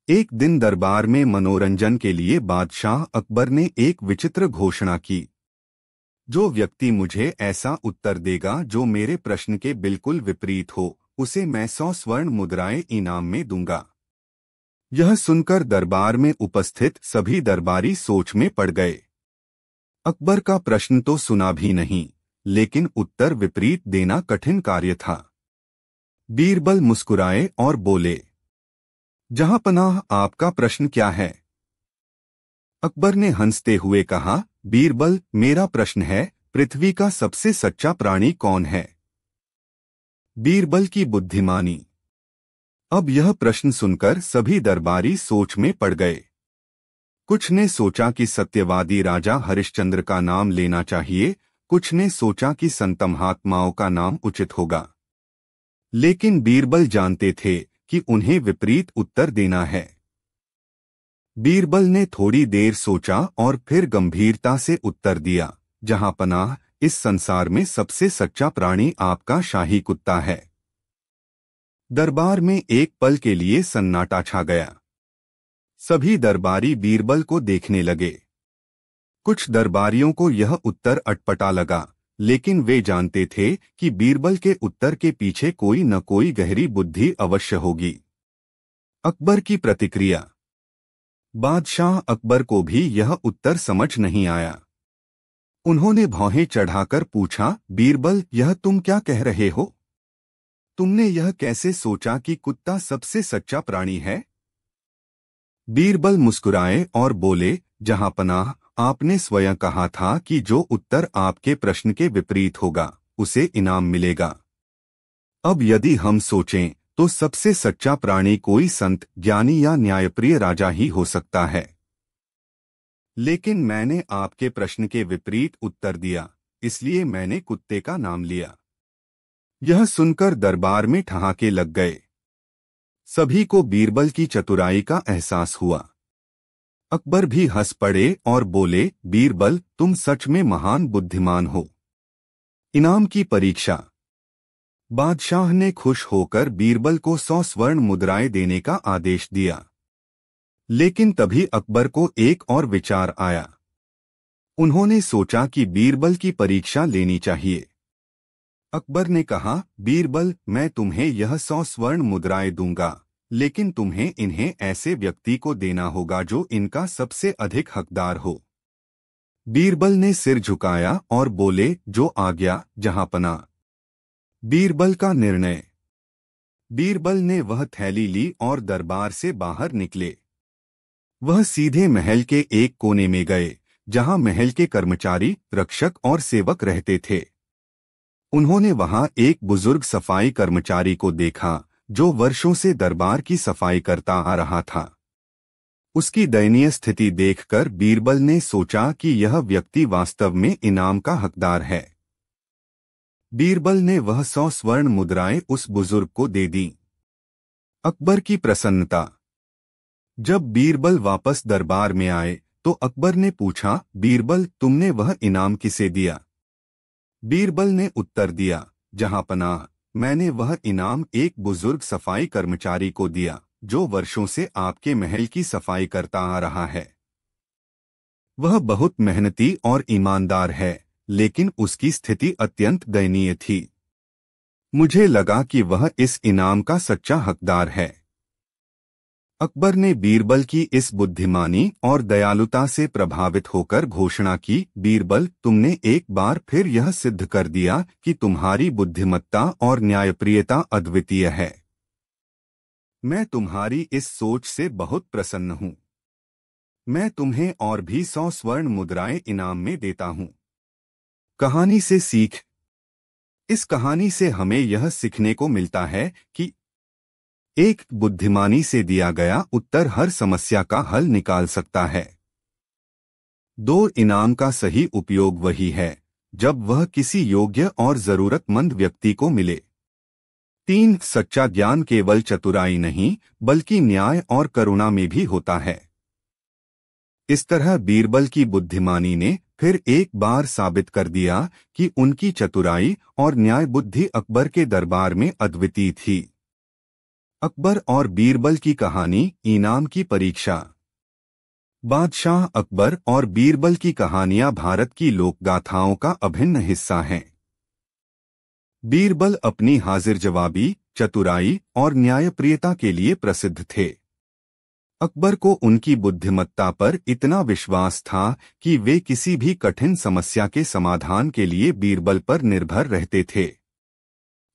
एक दिन दरबार में मनोरंजन के लिए बादशाह अकबर ने एक विचित्र घोषणा की। जो व्यक्ति मुझे ऐसा उत्तर देगा जो मेरे प्रश्न के बिल्कुल विपरीत हो, उसे मैं 100 स्वर्ण मुद्राएं इनाम में दूंगा। यह सुनकर दरबार में उपस्थित सभी दरबारी सोच में पड़ गए। अकबर का प्रश्न तो सुना भी नहीं, लेकिन उत्तर विपरीत देना कठिन कार्य था। बीरबल मुस्कुराए और बोले, जहांपनाह, आपका प्रश्न क्या है? अकबर ने हंसते हुए कहा, बीरबल, मेरा प्रश्न है, पृथ्वी का सबसे सच्चा प्राणी कौन है? बीरबल की बुद्धिमानी। अब यह प्रश्न सुनकर सभी दरबारी सोच में पड़ गए। कुछ ने सोचा कि सत्यवादी राजा हरिश्चंद्र का नाम लेना चाहिए, कुछ ने सोचा कि संत महात्माओं का नाम उचित होगा। लेकिन बीरबल जानते थे कि उन्हें विपरीत उत्तर देना है। बीरबल ने थोड़ी देर सोचा और फिर गंभीरता से उत्तर दिया, जहांपनाह, इस संसार में सबसे सच्चा प्राणी आपका शाही कुत्ता है। दरबार में एक पल के लिए सन्नाटा छा गया। सभी दरबारी बीरबल को देखने लगे। कुछ दरबारियों को यह उत्तर अटपटा लगा, लेकिन वे जानते थे कि बीरबल के उत्तर के पीछे कोई न कोई गहरी बुद्धि अवश्य होगी। अकबर की प्रतिक्रिया। बादशाह अकबर को भी यह उत्तर समझ नहीं आया। उन्होंने भौहें चढ़ाकर पूछा, बीरबल, यह तुम क्या कह रहे हो? तुमने यह कैसे सोचा कि कुत्ता सबसे सच्चा प्राणी है? बीरबल मुस्कुराए और बोले, जहांपनाह, आपने स्वयं कहा था कि जो उत्तर आपके प्रश्न के विपरीत होगा, उसे इनाम मिलेगा। अब यदि हम सोचें तो सबसे सच्चा प्राणी कोई संत, ज्ञानी या न्यायप्रिय राजा ही हो सकता है। लेकिन मैंने आपके प्रश्न के विपरीत उत्तर दिया, इसलिए मैंने कुत्ते का नाम लिया। यह सुनकर दरबार में ठहाके लग गए। सभी को बीरबल की चतुराई का एहसास हुआ। अकबर भी हंस पड़े और बोले, बीरबल, तुम सच में महान बुद्धिमान हो। इनाम की परीक्षा। बादशाह ने खुश होकर बीरबल को 100 स्वर्ण मुद्राएं देने का आदेश दिया। लेकिन तभी अकबर को एक और विचार आया। उन्होंने सोचा कि बीरबल की परीक्षा लेनी चाहिए। अकबर ने कहा, बीरबल, मैं तुम्हें यह 100 स्वर्ण मुद्राएं दूंगा, लेकिन तुम्हें इन्हें ऐसे व्यक्ति को देना होगा जो इनका सबसे अधिक हकदार हो। बीरबल ने सिर झुकाया और बोले, जो आज्ञा, जहांपनाह। बीरबल का निर्णय। बीरबल ने वह थैली ली और दरबार से बाहर निकले। वह सीधे महल के एक कोने में गए, जहां महल के कर्मचारी, रक्षक और सेवक रहते थे। उन्होंने वहां एक बुजुर्ग सफाई कर्मचारी को देखा, जो वर्षों से दरबार की सफाई करता आ रहा था। उसकी दयनीय स्थिति देखकर बीरबल ने सोचा कि यह व्यक्ति वास्तव में इनाम का हकदार है। बीरबल ने वह 100 स्वर्ण मुद्राएं उस बुजुर्ग को दे दी। अकबर की प्रसन्नता। जब बीरबल वापस दरबार में आए तो अकबर ने पूछा, बीरबल, तुमने वह इनाम किसे दिया? बीरबल ने उत्तर दिया, जहांपनाह, मैंने वह इनाम एक बुजुर्ग सफाई कर्मचारी को दिया, जो वर्षों से आपके महल की सफाई करता आ रहा है। वह बहुत मेहनती और ईमानदार है, लेकिन उसकी स्थिति अत्यंत दयनीय थी। मुझे लगा कि वह इस इनाम का सच्चा हकदार है। अकबर ने बीरबल की इस बुद्धिमानी और दयालुता से प्रभावित होकर घोषणा की, बीरबल, तुमने एक बार फिर यह सिद्ध कर दिया कि तुम्हारी बुद्धिमत्ता और न्यायप्रियता अद्वितीय है। मैं तुम्हारी इस सोच से बहुत प्रसन्न हूँ। मैं तुम्हें और भी 100 स्वर्ण मुद्राएं इनाम में देता हूँ। कहानी से सीख। इस कहानी से हमें यह सीखने को मिलता है कि एक बुद्धिमानी से दिया गया उत्तर हर समस्या का हल निकाल सकता है। 2 इनाम का सही उपयोग वही है जब वह किसी योग्य और जरूरतमंद व्यक्ति को मिले। 3. सच्चा ज्ञान केवल चतुराई नहीं बल्कि न्याय और करुणा में भी होता है। इस तरह बीरबल की बुद्धिमानी ने फिर एक बार साबित कर दिया कि उनकी चतुराई और न्याय बुद्धि अकबर के दरबार में अद्वितीय थी। अकबर और बीरबल की कहानी, इनाम की परीक्षा। बादशाह अकबर और बीरबल की कहानियां भारत की लोकगाथाओं का अभिन्न हिस्सा हैं। बीरबल अपनी हाजिर जवाबी, चतुराई और न्यायप्रियता के लिए प्रसिद्ध थे। अकबर को उनकी बुद्धिमत्ता पर इतना विश्वास था कि वे किसी भी कठिन समस्या के समाधान के लिए बीरबल पर निर्भर रहते थे।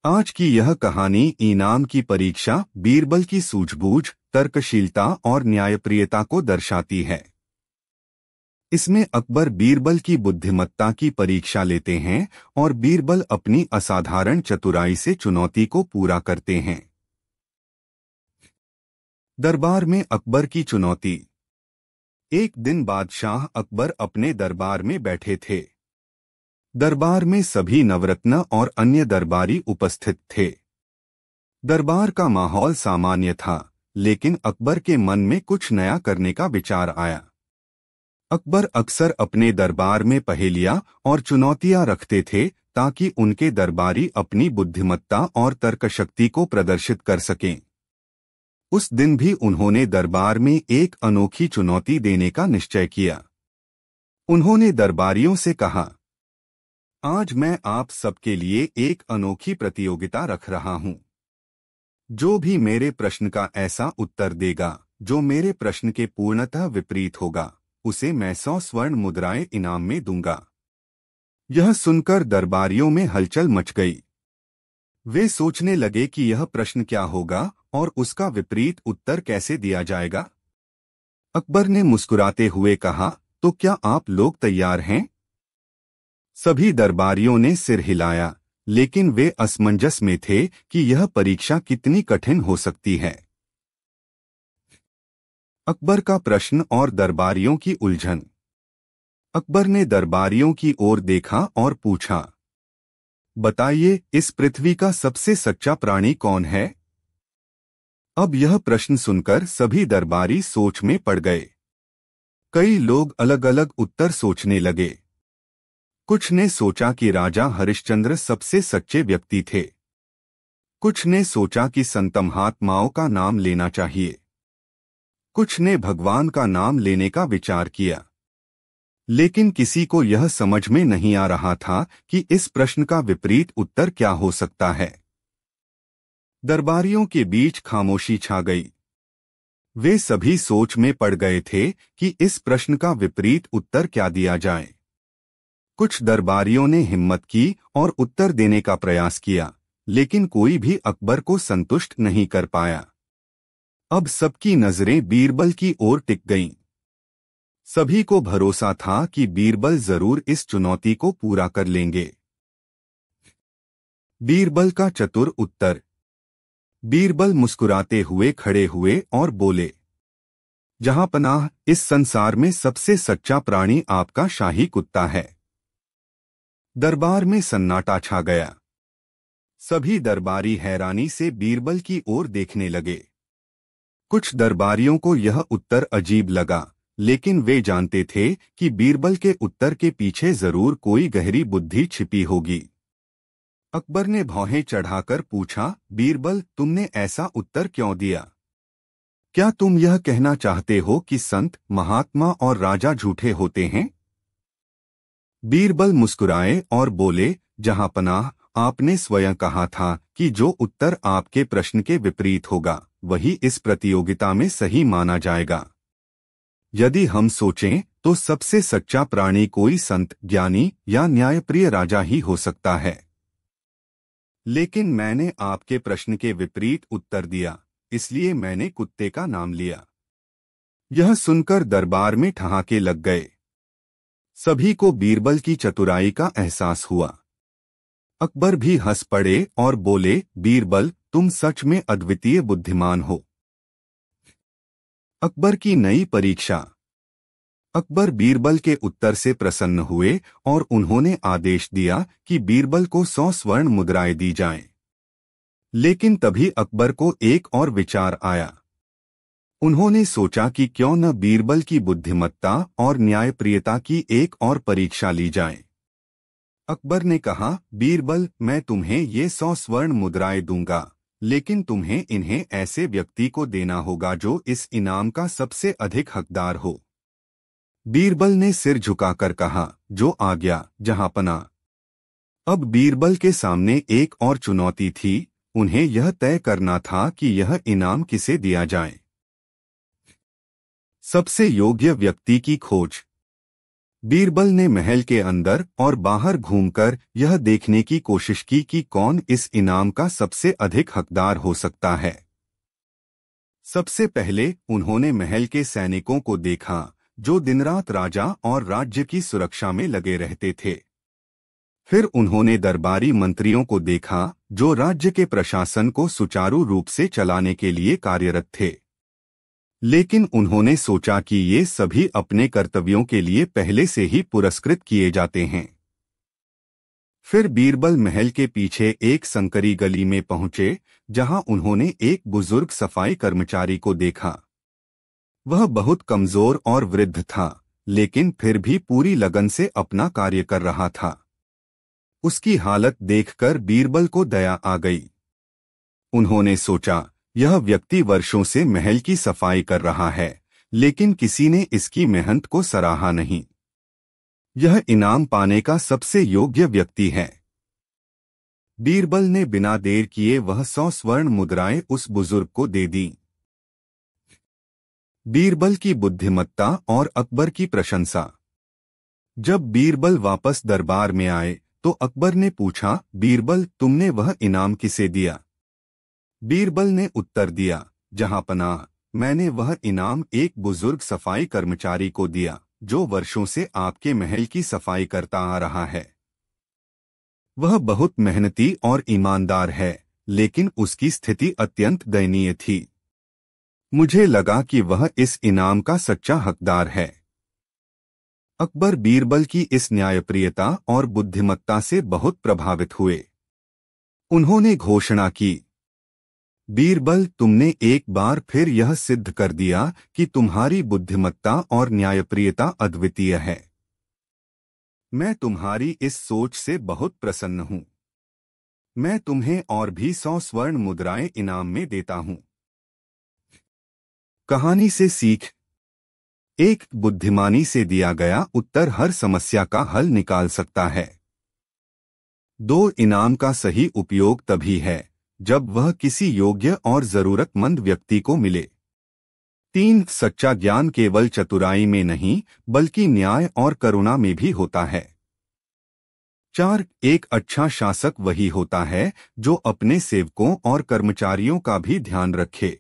आज की यह कहानी, इनाम की परीक्षा, बीरबल की सूझबूझ, तर्कशीलता और न्यायप्रियता को दर्शाती है। इसमें अकबर बीरबल की बुद्धिमत्ता की परीक्षा लेते हैं और बीरबल अपनी असाधारण चतुराई से चुनौती को पूरा करते हैं। दरबार में अकबर की चुनौती। एक दिन बादशाह अकबर अपने दरबार में बैठे थे। दरबार में सभी नवरत्न और अन्य दरबारी उपस्थित थे। दरबार का माहौल सामान्य था, लेकिन अकबर के मन में कुछ नया करने का विचार आया। अकबर अक्सर अपने दरबार में पहेलियां और चुनौतियां रखते थे ताकि उनके दरबारी अपनी बुद्धिमत्ता और तर्कशक्ति को प्रदर्शित कर सकें। उस दिन भी उन्होंने दरबार में एक अनोखी चुनौती देने का निश्चय किया। उन्होंने दरबारियों से कहा, आज मैं आप सबके लिए एक अनोखी प्रतियोगिता रख रहा हूं। जो भी मेरे प्रश्न का ऐसा उत्तर देगा जो मेरे प्रश्न के पूर्णतः विपरीत होगा, उसे मैं 100 स्वर्ण मुद्राएं इनाम में दूंगा। यह सुनकर दरबारियों में हलचल मच गई। वे सोचने लगे कि यह प्रश्न क्या होगा और उसका विपरीत उत्तर कैसे दिया जाएगा। अकबर ने मुस्कुराते हुए कहा, तो क्या आप लोग तैयार हैं? सभी दरबारियों ने सिर हिलाया, लेकिन वे असमंजस में थे कि यह परीक्षा कितनी कठिन हो सकती है। अकबर का प्रश्न और दरबारियों की उलझन। अकबर ने दरबारियों की ओर देखा और पूछा, बताइए, इस पृथ्वी का सबसे सच्चा प्राणी कौन है? अब यह प्रश्न सुनकर सभी दरबारी सोच में पड़ गए। कई लोग अलग अलग उत्तर सोचने लगे। कुछ ने सोचा कि राजा हरिश्चंद्र सबसे सच्चे व्यक्ति थे। कुछ ने सोचा कि संत महात्माओं का नाम लेना चाहिए। कुछ ने भगवान का नाम लेने का विचार किया। लेकिन किसी को यह समझ में नहीं आ रहा था कि इस प्रश्न का विपरीत उत्तर क्या हो सकता है। दरबारियों के बीच खामोशी छा गई। वे सभी सोच में पड़ गए थे कि इस प्रश्न का विपरीत उत्तर क्या दिया जाए। कुछ दरबारियों ने हिम्मत की और उत्तर देने का प्रयास किया, लेकिन कोई भी अकबर को संतुष्ट नहीं कर पाया। अब सबकी नजरें बीरबल की ओर टिक गईं। सभी को भरोसा था कि बीरबल जरूर इस चुनौती को पूरा कर लेंगे। बीरबल का चतुर उत्तर। बीरबल मुस्कुराते हुए खड़े हुए और बोले, जहांपनाह, इस संसार में सबसे सच्चा प्राणी आपका शाही कुत्ता है। दरबार में सन्नाटा छा गया। सभी दरबारी हैरानी से बीरबल की ओर देखने लगे। कुछ दरबारियों को यह उत्तर अजीब लगा, लेकिन वे जानते थे कि बीरबल के उत्तर के पीछे जरूर कोई गहरी बुद्धि छिपी होगी। अकबर ने भौहें चढ़ाकर पूछा, बीरबल, तुमने ऐसा उत्तर क्यों दिया? क्या तुम यह कहना चाहते हो कि संत, महात्मा और राजा झूठे होते हैं? बीरबल मुस्कुराए और बोले, जहांपनाह, आपने स्वयं कहा था कि जो उत्तर आपके प्रश्न के विपरीत होगा वही इस प्रतियोगिता में सही माना जाएगा। यदि हम सोचें तो सबसे सच्चा प्राणी कोई संत, ज्ञानी या न्यायप्रिय राजा ही हो सकता है। लेकिन मैंने आपके प्रश्न के विपरीत उत्तर दिया, इसलिए मैंने कुत्ते का नाम लिया। यह सुनकर दरबार में ठहाके लग गए। सभी को बीरबल की चतुराई का एहसास हुआ। अकबर भी हंस पड़े और बोले, बीरबल, तुम सच में अद्वितीय बुद्धिमान हो। अकबर की नई परीक्षा। अकबर बीरबल के उत्तर से प्रसन्न हुए और उन्होंने आदेश दिया कि बीरबल को 100 स्वर्ण मुद्राएं दी जाएं। लेकिन तभी अकबर को एक और विचार आया। उन्होंने सोचा कि क्यों न बीरबल की बुद्धिमत्ता और न्यायप्रियता की एक और परीक्षा ली जाए। अकबर ने कहा, बीरबल, मैं तुम्हें ये 100 स्वर्ण मुद्राएं दूंगा, लेकिन तुम्हें इन्हें ऐसे व्यक्ति को देना होगा जो इस इनाम का सबसे अधिक हकदार हो। बीरबल ने सिर झुकाकर कहा, जो आज्ञा जहांपना। अब बीरबल के सामने एक और चुनौती थी। उन्हें यह तय करना था कि यह इनाम किसे दिया जाए। सबसे योग्य व्यक्ति की खोज। बीरबल ने महल के अंदर और बाहर घूमकर यह देखने की कोशिश की कि कौन इस इनाम का सबसे अधिक हकदार हो सकता है। सबसे पहले उन्होंने महल के सैनिकों को देखा, जो दिनरात राजा और राज्य की सुरक्षा में लगे रहते थे। फिर उन्होंने दरबारी मंत्रियों को देखा, जो राज्य के प्रशासन को सुचारू रूप से चलाने के लिए कार्यरत थे। लेकिन उन्होंने सोचा कि ये सभी अपने कर्तव्यों के लिए पहले से ही पुरस्कृत किए जाते हैं। फिर बीरबल महल के पीछे एक संकरी गली में पहुंचे, जहां उन्होंने एक बुजुर्ग सफाई कर्मचारी को देखा। वह बहुत कमजोर और वृद्ध था, लेकिन फिर भी पूरी लगन से अपना कार्य कर रहा था। उसकी हालत देखकर बीरबल को दया आ गई। उन्होंने सोचा, यह व्यक्ति वर्षों से महल की सफाई कर रहा है, लेकिन किसी ने इसकी मेहनत को सराहा नहीं। यह इनाम पाने का सबसे योग्य व्यक्ति है। बीरबल ने बिना देर किए वह 100 स्वर्ण मुद्राएं उस बुजुर्ग को दे दी। बीरबल की बुद्धिमत्ता और अकबर की प्रशंसा। जब बीरबल वापस दरबार में आए तो अकबर ने पूछा, बीरबल, तुमने वह इनाम किसे दिया? बीरबल ने उत्तर दिया, जहांपनाह, मैंने वह इनाम एक बुजुर्ग सफाई कर्मचारी को दिया, जो वर्षों से आपके महल की सफाई करता आ रहा है। वह बहुत मेहनती और ईमानदार है, लेकिन उसकी स्थिति अत्यंत दयनीय थी। मुझे लगा कि वह इस इनाम का सच्चा हकदार है। अकबर बीरबल की इस न्यायप्रियता और बुद्धिमत्ता से बहुत प्रभावित हुए। उन्होंने घोषणा की, बीरबल, तुमने एक बार फिर यह सिद्ध कर दिया कि तुम्हारी बुद्धिमत्ता और न्यायप्रियता अद्वितीय है। मैं तुम्हारी इस सोच से बहुत प्रसन्न हूं। मैं तुम्हें और भी 100 स्वर्ण मुद्राएं इनाम में देता हूं। कहानी से सीख। एक बुद्धिमानी से दिया गया उत्तर हर समस्या का हल निकाल सकता है। 2 इनाम का सही उपयोग तभी है जब वह किसी योग्य और जरूरतमंद व्यक्ति को मिले। 3 सच्चा ज्ञान केवल चतुराई में नहीं, बल्कि न्याय और करुणा में भी होता है। 4 एक अच्छा शासक वही होता है जो अपने सेवकों और कर्मचारियों का भी ध्यान रखे।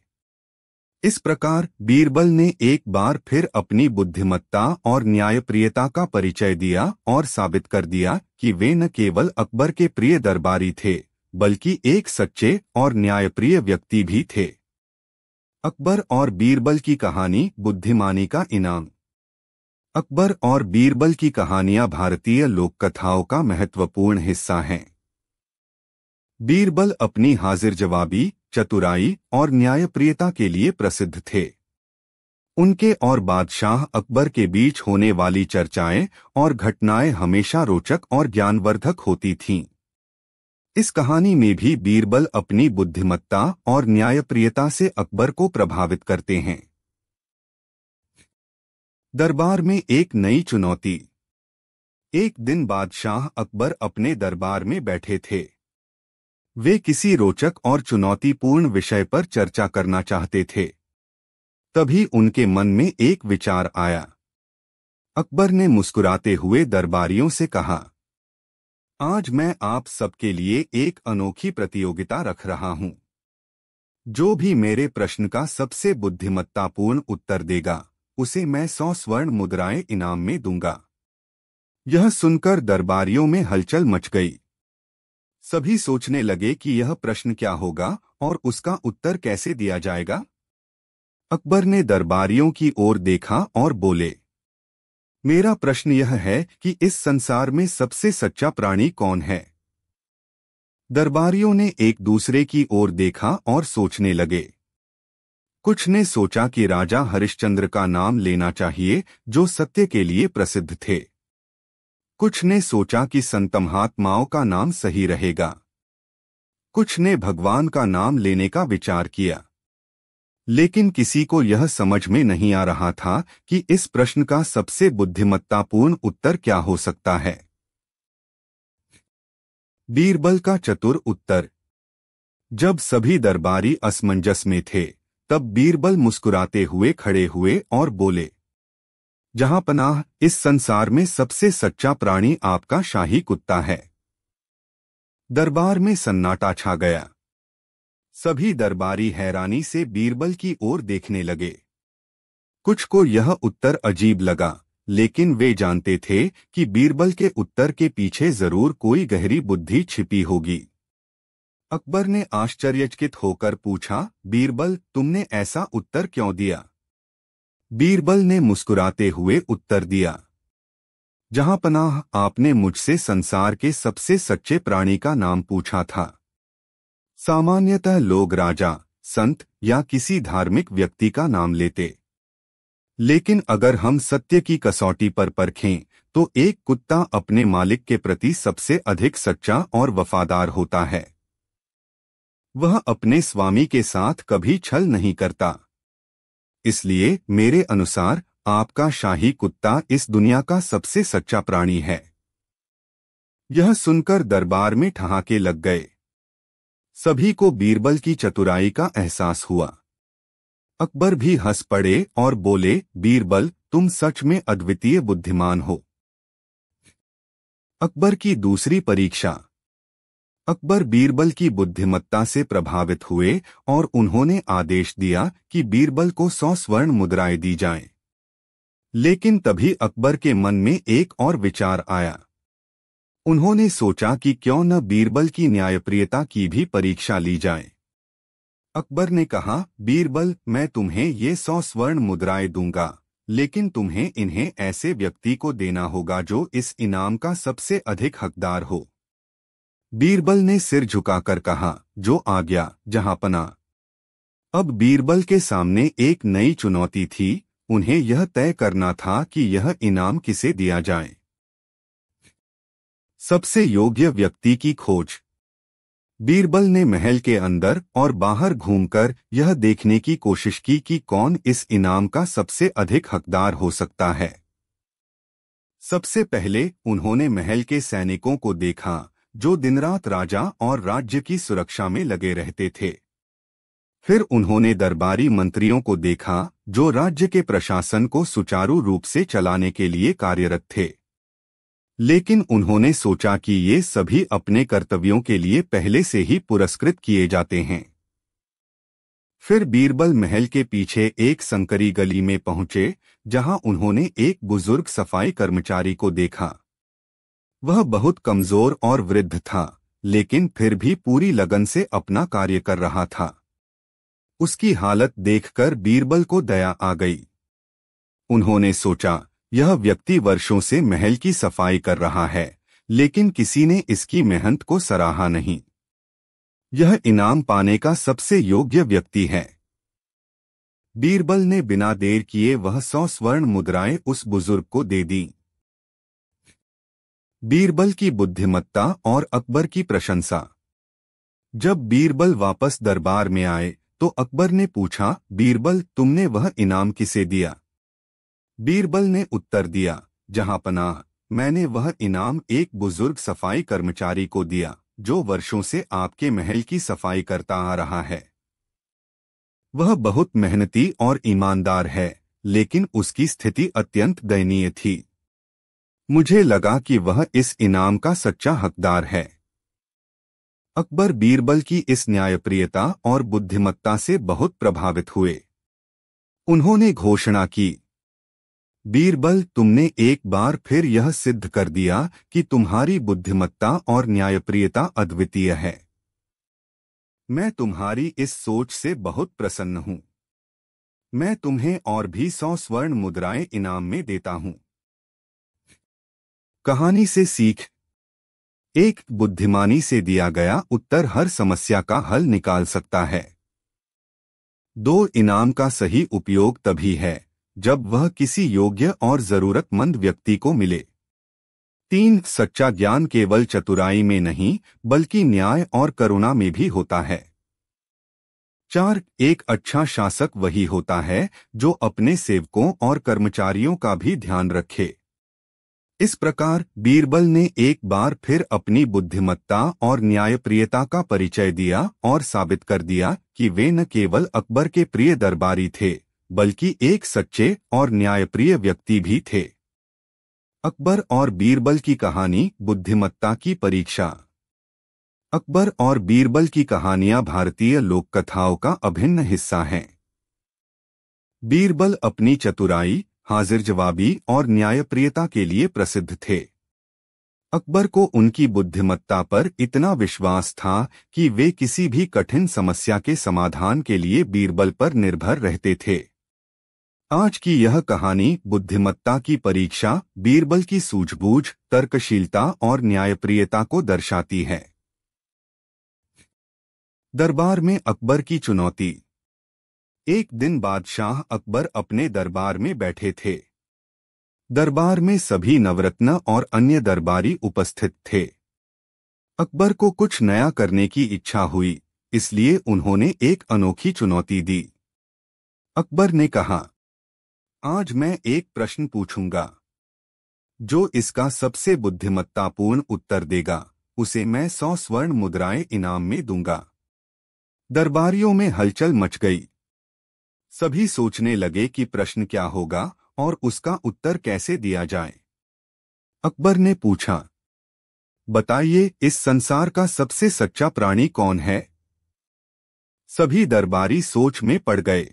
इस प्रकार बीरबल ने एक बार फिर अपनी बुद्धिमत्ता और न्यायप्रियता का परिचय दिया और साबित कर दिया कि वे न केवल अकबर के प्रिय दरबारी थे, बल्कि एक सच्चे और न्यायप्रिय व्यक्ति भी थे। अकबर और बीरबल की कहानी, बुद्धिमानी का इनाम। अकबर और बीरबल की कहानियां भारतीय लोक कथाओं का महत्वपूर्ण हिस्सा हैं। बीरबल अपनी हाजिर जवाबी, चतुराई और न्यायप्रियता के लिए प्रसिद्ध थे। उनके और बादशाह अकबर के बीच होने वाली चर्चाएं और घटनाएं हमेशा रोचक और ज्ञानवर्धक होती थीं। इस कहानी में भी बीरबल अपनी बुद्धिमत्ता और न्यायप्रियता से अकबर को प्रभावित करते हैं। दरबार में एक नई चुनौती। एक दिन बादशाह अकबर अपने दरबार में बैठे थे। वे किसी रोचक और चुनौतीपूर्ण विषय पर चर्चा करना चाहते थे। तभी उनके मन में एक विचार आया। अकबर ने मुस्कुराते हुए दरबारियों से कहा, आज मैं आप सबके लिए एक अनोखी प्रतियोगिता रख रहा हूं। जो भी मेरे प्रश्न का सबसे बुद्धिमत्तापूर्ण उत्तर देगा, उसे मैं 100 स्वर्ण मुद्राएं इनाम में दूंगा। यह सुनकर दरबारियों में हलचल मच गई। सभी सोचने लगे कि यह प्रश्न क्या होगा और उसका उत्तर कैसे दिया जाएगा। अकबर ने दरबारियों की ओर देखा और बोले, मेरा प्रश्न यह है कि इस संसार में सबसे सच्चा प्राणी कौन है? दरबारियों ने एक दूसरे की ओर देखा और सोचने लगे। कुछ ने सोचा कि राजा हरिश्चंद्र का नाम लेना चाहिए, जो सत्य के लिए प्रसिद्ध थे। कुछ ने सोचा कि संत महात्माओं का नाम सही रहेगा। कुछ ने भगवान का नाम लेने का विचार किया। लेकिन किसी को यह समझ में नहीं आ रहा था कि इस प्रश्न का सबसे बुद्धिमत्तापूर्ण उत्तर क्या हो सकता है। बीरबल का चतुर उत्तर। जब सभी दरबारी असमंजस में थे, तब बीरबल मुस्कुराते हुए खड़े हुए और बोले, जहांपनाह, इस संसार में सबसे सच्चा प्राणी आपका शाही कुत्ता है। दरबार में सन्नाटा छा गया। सभी दरबारी हैरानी से बीरबल की ओर देखने लगे। कुछ को यह उत्तर अजीब लगा, लेकिन वे जानते थे कि बीरबल के उत्तर के पीछे जरूर कोई गहरी बुद्धि छिपी होगी। अकबर ने आश्चर्यचकित होकर पूछा, बीरबल, तुमने ऐसा उत्तर क्यों दिया? बीरबल ने मुस्कुराते हुए उत्तर दिया, जहांपनाह, आपने मुझसे संसार के सबसे सच्चे प्राणी का नाम पूछा था। सामान्यतः लोग राजा, संत या किसी धार्मिक व्यक्ति का नाम लेते, लेकिन अगर हम सत्य की कसौटी पर परखें तो एक कुत्ता अपने मालिक के प्रति सबसे अधिक सच्चा और वफादार होता है। वह अपने स्वामी के साथ कभी छल नहीं करता। इसलिए मेरे अनुसार आपका शाही कुत्ता इस दुनिया का सबसे सच्चा प्राणी है। यह सुनकर दरबार में ठहाके लग गए। सभी को बीरबल की चतुराई का एहसास हुआ। अकबर भी हंस पड़े और बोले, बीरबल, तुम सच में अद्वितीय बुद्धिमान हो। अकबर की दूसरी परीक्षा। अकबर बीरबल की बुद्धिमत्ता से प्रभावित हुए और उन्होंने आदेश दिया कि बीरबल को 100 स्वर्ण मुद्राएं दी जाएं। लेकिन तभी अकबर के मन में एक और विचार आया। उन्होंने सोचा कि क्यों न बीरबल की न्यायप्रियता की भी परीक्षा ली जाए। अकबर ने कहा, बीरबल, मैं तुम्हें ये 100 स्वर्ण मुद्राएं दूंगा, लेकिन तुम्हें इन्हें ऐसे व्यक्ति को देना होगा जो इस इनाम का सबसे अधिक हकदार हो। बीरबल ने सिर झुकाकर कहा, जो आज्ञा जहांपना। अब बीरबल के सामने एक नई चुनौती थी। उन्हें यह तय करना था कि यह इनाम किसे दिया जाए। सबसे योग्य व्यक्ति की खोज। बीरबल ने महल के अंदर और बाहर घूमकर यह देखने की कोशिश की कि कौन इस इनाम का सबसे अधिक हकदार हो सकता है। सबसे पहले उन्होंने महल के सैनिकों को देखा, जो दिनरात राजा और राज्य की सुरक्षा में लगे रहते थे। फिर उन्होंने दरबारी मंत्रियों को देखा, जो राज्य के प्रशासन को सुचारू रूप से चलाने के लिए कार्यरत थे। लेकिन उन्होंने सोचा कि ये सभी अपने कर्तव्यों के लिए पहले से ही पुरस्कृत किए जाते हैं। फिर बीरबल महल के पीछे एक संकरी गली में पहुंचे, जहां उन्होंने एक बुजुर्ग सफाई कर्मचारी को देखा। वह बहुत कमजोर और वृद्ध था, लेकिन फिर भी पूरी लगन से अपना कार्य कर रहा था। उसकी हालत देखकर बीरबल को दया आ गई। उन्होंने सोचा, यह व्यक्ति वर्षों से महल की सफाई कर रहा है, लेकिन किसी ने इसकी मेहनत को सराहा नहीं। यह इनाम पाने का सबसे योग्य व्यक्ति है। बीरबल ने बिना देर किए वह 100 स्वर्ण मुद्राएं उस बुजुर्ग को दे दी। बीरबल की बुद्धिमत्ता और अकबर की प्रशंसा। जब बीरबल वापस दरबार में आए तो अकबर ने पूछा, बीरबल, तुमने वह इनाम किसे दिया? बीरबल ने उत्तर दिया, जहांपनाह, मैंने वह इनाम एक बुजुर्ग सफाई कर्मचारी को दिया, जो वर्षों से आपके महल की सफाई करता आ रहा है। वह बहुत मेहनती और ईमानदार है, लेकिन उसकी स्थिति अत्यंत दयनीय थी। मुझे लगा कि वह इस इनाम का सच्चा हकदार है। अकबर बीरबल की इस न्यायप्रियता और बुद्धिमत्ता से बहुत प्रभावित हुए। उन्होंने घोषणा की, बीरबल, तुमने एक बार फिर यह सिद्ध कर दिया कि तुम्हारी बुद्धिमत्ता और न्यायप्रियता अद्वितीय है। मैं तुम्हारी इस सोच से बहुत प्रसन्न हूं। मैं तुम्हें और भी 100 स्वर्ण मुद्राएं इनाम में देता हूं। कहानी से सीख। एक बुद्धिमानी से दिया गया उत्तर हर समस्या का हल निकाल सकता है। 2 इनाम का सही उपयोग तभी है जब वह किसी योग्य और जरूरतमंद व्यक्ति को मिले। 3 सच्चा ज्ञान केवल चतुराई में नहीं बल्कि न्याय और करुणा में भी होता है। 4 एक अच्छा शासक वही होता है जो अपने सेवकों और कर्मचारियों का भी ध्यान रखे। इस प्रकार बीरबल ने एक बार फिर अपनी बुद्धिमत्ता और न्यायप्रियता का परिचय दिया और साबित कर दिया कि वे न केवल अकबर के प्रिय दरबारी थे बल्कि एक सच्चे और न्यायप्रिय व्यक्ति भी थे। अकबर और बीरबल की कहानी, बुद्धिमत्ता की परीक्षा। अकबर और बीरबल की कहानियां भारतीय लोक कथाओं का अभिन्न हिस्सा हैं। बीरबल अपनी चतुराई, हाजिर जवाबी और न्यायप्रियता के लिए प्रसिद्ध थे। अकबर को उनकी बुद्धिमत्ता पर इतना विश्वास था कि वे किसी भी कठिन समस्या के समाधान के लिए बीरबल पर निर्भर रहते थे। आज की यह कहानी बुद्धिमत्ता की परीक्षा, बीरबल की सूझबूझ, तर्कशीलता और न्यायप्रियता को दर्शाती है। दरबार में अकबर की चुनौती। एक दिन बादशाह अकबर अपने दरबार में बैठे थे। दरबार में सभी नवरत्न और अन्य दरबारी उपस्थित थे। अकबर को कुछ नया करने की इच्छा हुई, इसलिए उन्होंने एक अनोखी चुनौती दी। अकबर ने कहा, आज मैं एक प्रश्न पूछूंगा। जो इसका सबसे बुद्धिमत्तापूर्ण उत्तर देगा उसे मैं 100 स्वर्ण मुद्राएं इनाम में दूंगा। दरबारियों में हलचल मच गई। सभी सोचने लगे कि प्रश्न क्या होगा और उसका उत्तर कैसे दिया जाए। अकबर ने पूछा, बताइए, इस संसार का सबसे सच्चा प्राणी कौन है? सभी दरबारी सोच में पड़ गए।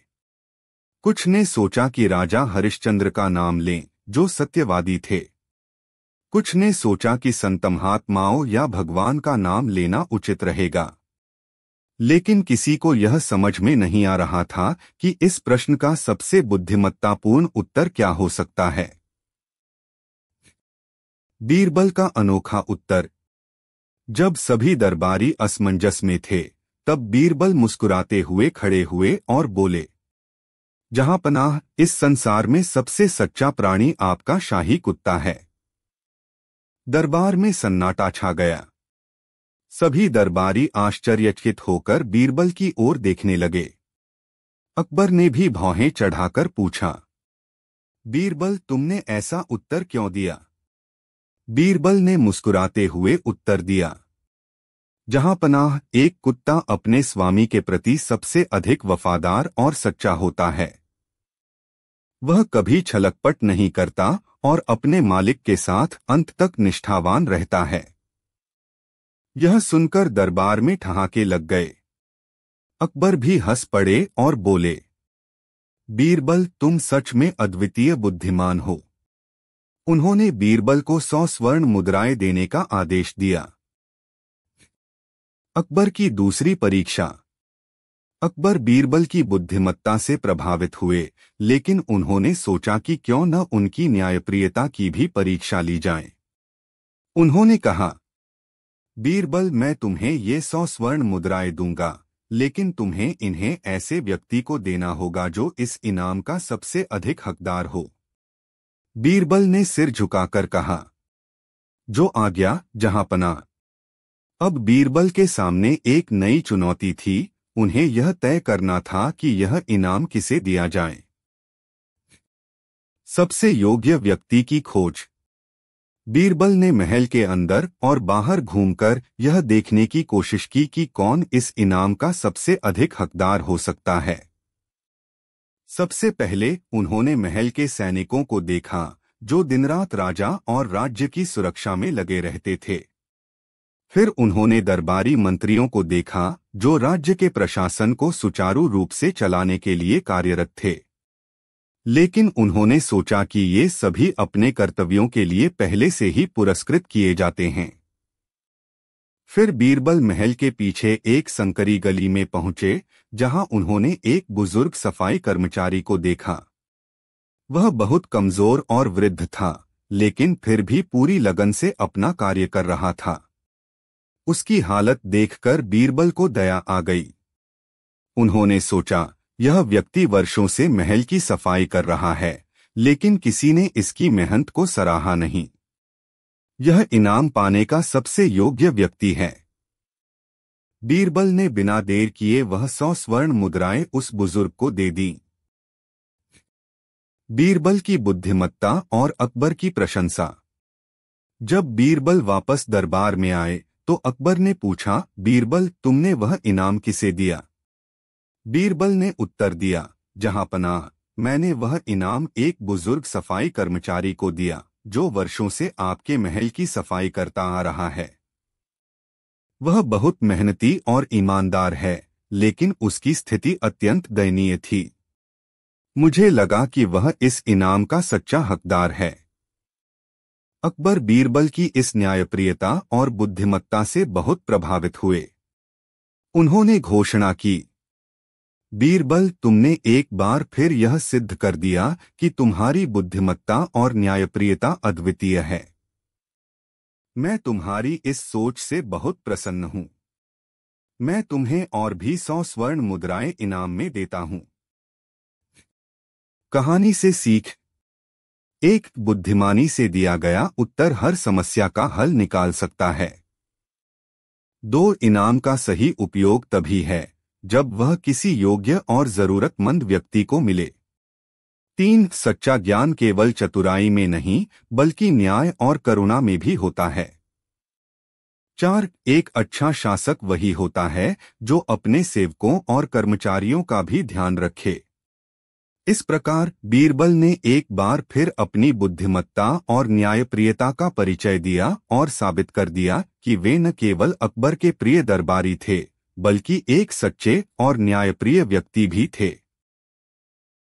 कुछ ने सोचा कि राजा हरिश्चंद्र का नाम लें, जो सत्यवादी थे। कुछ ने सोचा कि संत महात्माओं या भगवान का नाम लेना उचित रहेगा। लेकिन किसी को यह समझ में नहीं आ रहा था कि इस प्रश्न का सबसे बुद्धिमत्तापूर्ण उत्तर क्या हो सकता है। बीरबल का अनोखा उत्तर। जब सभी दरबारी असमंजस में थे, तब बीरबल मुस्कुराते हुए खड़े हुए और बोले, जहांपनाह, इस संसार में सबसे सच्चा प्राणी आपका शाही कुत्ता है। दरबार में सन्नाटा छा गया। सभी दरबारी आश्चर्यचकित होकर बीरबल की ओर देखने लगे। अकबर ने भी भौहें चढ़ाकर पूछा, बीरबल, तुमने ऐसा उत्तर क्यों दिया? बीरबल ने मुस्कुराते हुए उत्तर दिया, जहांपनाह, एक कुत्ता अपने स्वामी के प्रति सबसे अधिक वफादार और सच्चा होता है। वह कभी छलकपट नहीं करता और अपने मालिक के साथ अंत तक निष्ठावान रहता है। यह सुनकर दरबार में ठहाके लग गए। अकबर भी हंस पड़े और बोले, बीरबल, तुम सच में अद्वितीय बुद्धिमान हो। उन्होंने बीरबल को 100 स्वर्ण मुद्राएं देने का आदेश दिया। अकबर की दूसरी परीक्षा। अकबर बीरबल की बुद्धिमत्ता से प्रभावित हुए, लेकिन उन्होंने सोचा कि क्यों न उनकी न्यायप्रियता की भी परीक्षा ली जाए। उन्होंने कहा, बीरबल, मैं तुम्हें ये 100 स्वर्ण मुद्राएं दूंगा, लेकिन तुम्हें इन्हें ऐसे व्यक्ति को देना होगा जो इस इनाम का सबसे अधिक हकदार हो। बीरबल ने सिर झुकाकर कहा, जो आज्ञा, जहांपनाह। अब बीरबल के सामने एक नई चुनौती थी। उन्हें यह तय करना था कि यह इनाम किसे दिया जाए। सबसे योग्य व्यक्ति की खोज। बीरबल ने महल के अंदर और बाहर घूमकर यह देखने की कोशिश की कि कौन इस इनाम का सबसे अधिक हकदार हो सकता है। सबसे पहले उन्होंने महल के सैनिकों को देखा, जो दिनरात राजा और राज्य की सुरक्षा में लगे रहते थे। फिर उन्होंने दरबारी मंत्रियों को देखा, जो राज्य के प्रशासन को सुचारू रूप से चलाने के लिए कार्यरत थे। लेकिन उन्होंने सोचा कि ये सभी अपने कर्तव्यों के लिए पहले से ही पुरस्कृत किए जाते हैं। फिर बीरबल महल के पीछे एक संकरी गली में पहुंचे, जहां उन्होंने एक बुजुर्ग सफाई कर्मचारी को देखा। वह बहुत कमजोर और वृद्ध था, लेकिन फिर भी पूरी लगन से अपना कार्य कर रहा था। उसकी हालत देखकर बीरबल को दया आ गई। उन्होंने सोचा, यह व्यक्ति वर्षों से महल की सफाई कर रहा है, लेकिन किसी ने इसकी मेहनत को सराहा नहीं। यह इनाम पाने का सबसे योग्य व्यक्ति है। बीरबल ने बिना देर किए वह 100 स्वर्ण मुद्राएं उस बुजुर्ग को दे दी। बीरबल की बुद्धिमत्ता और अकबर की प्रशंसा। जब बीरबल वापस दरबार में आए तो अकबर ने पूछा, बीरबल, तुमने वह इनाम किसे दिया? बीरबल ने उत्तर दिया, जहांपनाह, मैंने वह इनाम एक बुजुर्ग सफाई कर्मचारी को दिया जो वर्षों से आपके महल की सफाई करता आ रहा है। वह बहुत मेहनती और ईमानदार है, लेकिन उसकी स्थिति अत्यंत दयनीय थी। मुझे लगा कि वह इस इनाम का सच्चा हकदार है। अकबर बीरबल की इस न्यायप्रियता और बुद्धिमत्ता से बहुत प्रभावित हुए। उन्होंने घोषणा की, बीरबल, तुमने एक बार फिर यह सिद्ध कर दिया कि तुम्हारी बुद्धिमत्ता और न्यायप्रियता अद्वितीय है। मैं तुम्हारी इस सोच से बहुत प्रसन्न हूं। मैं तुम्हें और भी 100 स्वर्ण मुद्राएं इनाम में देता हूं। कहानी से सीख। एक बुद्धिमानी से दिया गया उत्तर हर समस्या का हल निकाल सकता है। 2 इनाम का सही उपयोग तभी है जब वह किसी योग्य और जरूरतमंद व्यक्ति को मिले। 3 सच्चा ज्ञान केवल चतुराई में नहीं बल्कि न्याय और करुणा में भी होता है। 4 एक अच्छा शासक वही होता है जो अपने सेवकों और कर्मचारियों का भी ध्यान रखे। इस प्रकार बीरबल ने एक बार फिर अपनी बुद्धिमत्ता और न्यायप्रियता का परिचय दिया और साबित कर दिया कि वे न केवल अकबर के प्रिय दरबारी थे बल्कि एक सच्चे और न्यायप्रिय व्यक्ति भी थे।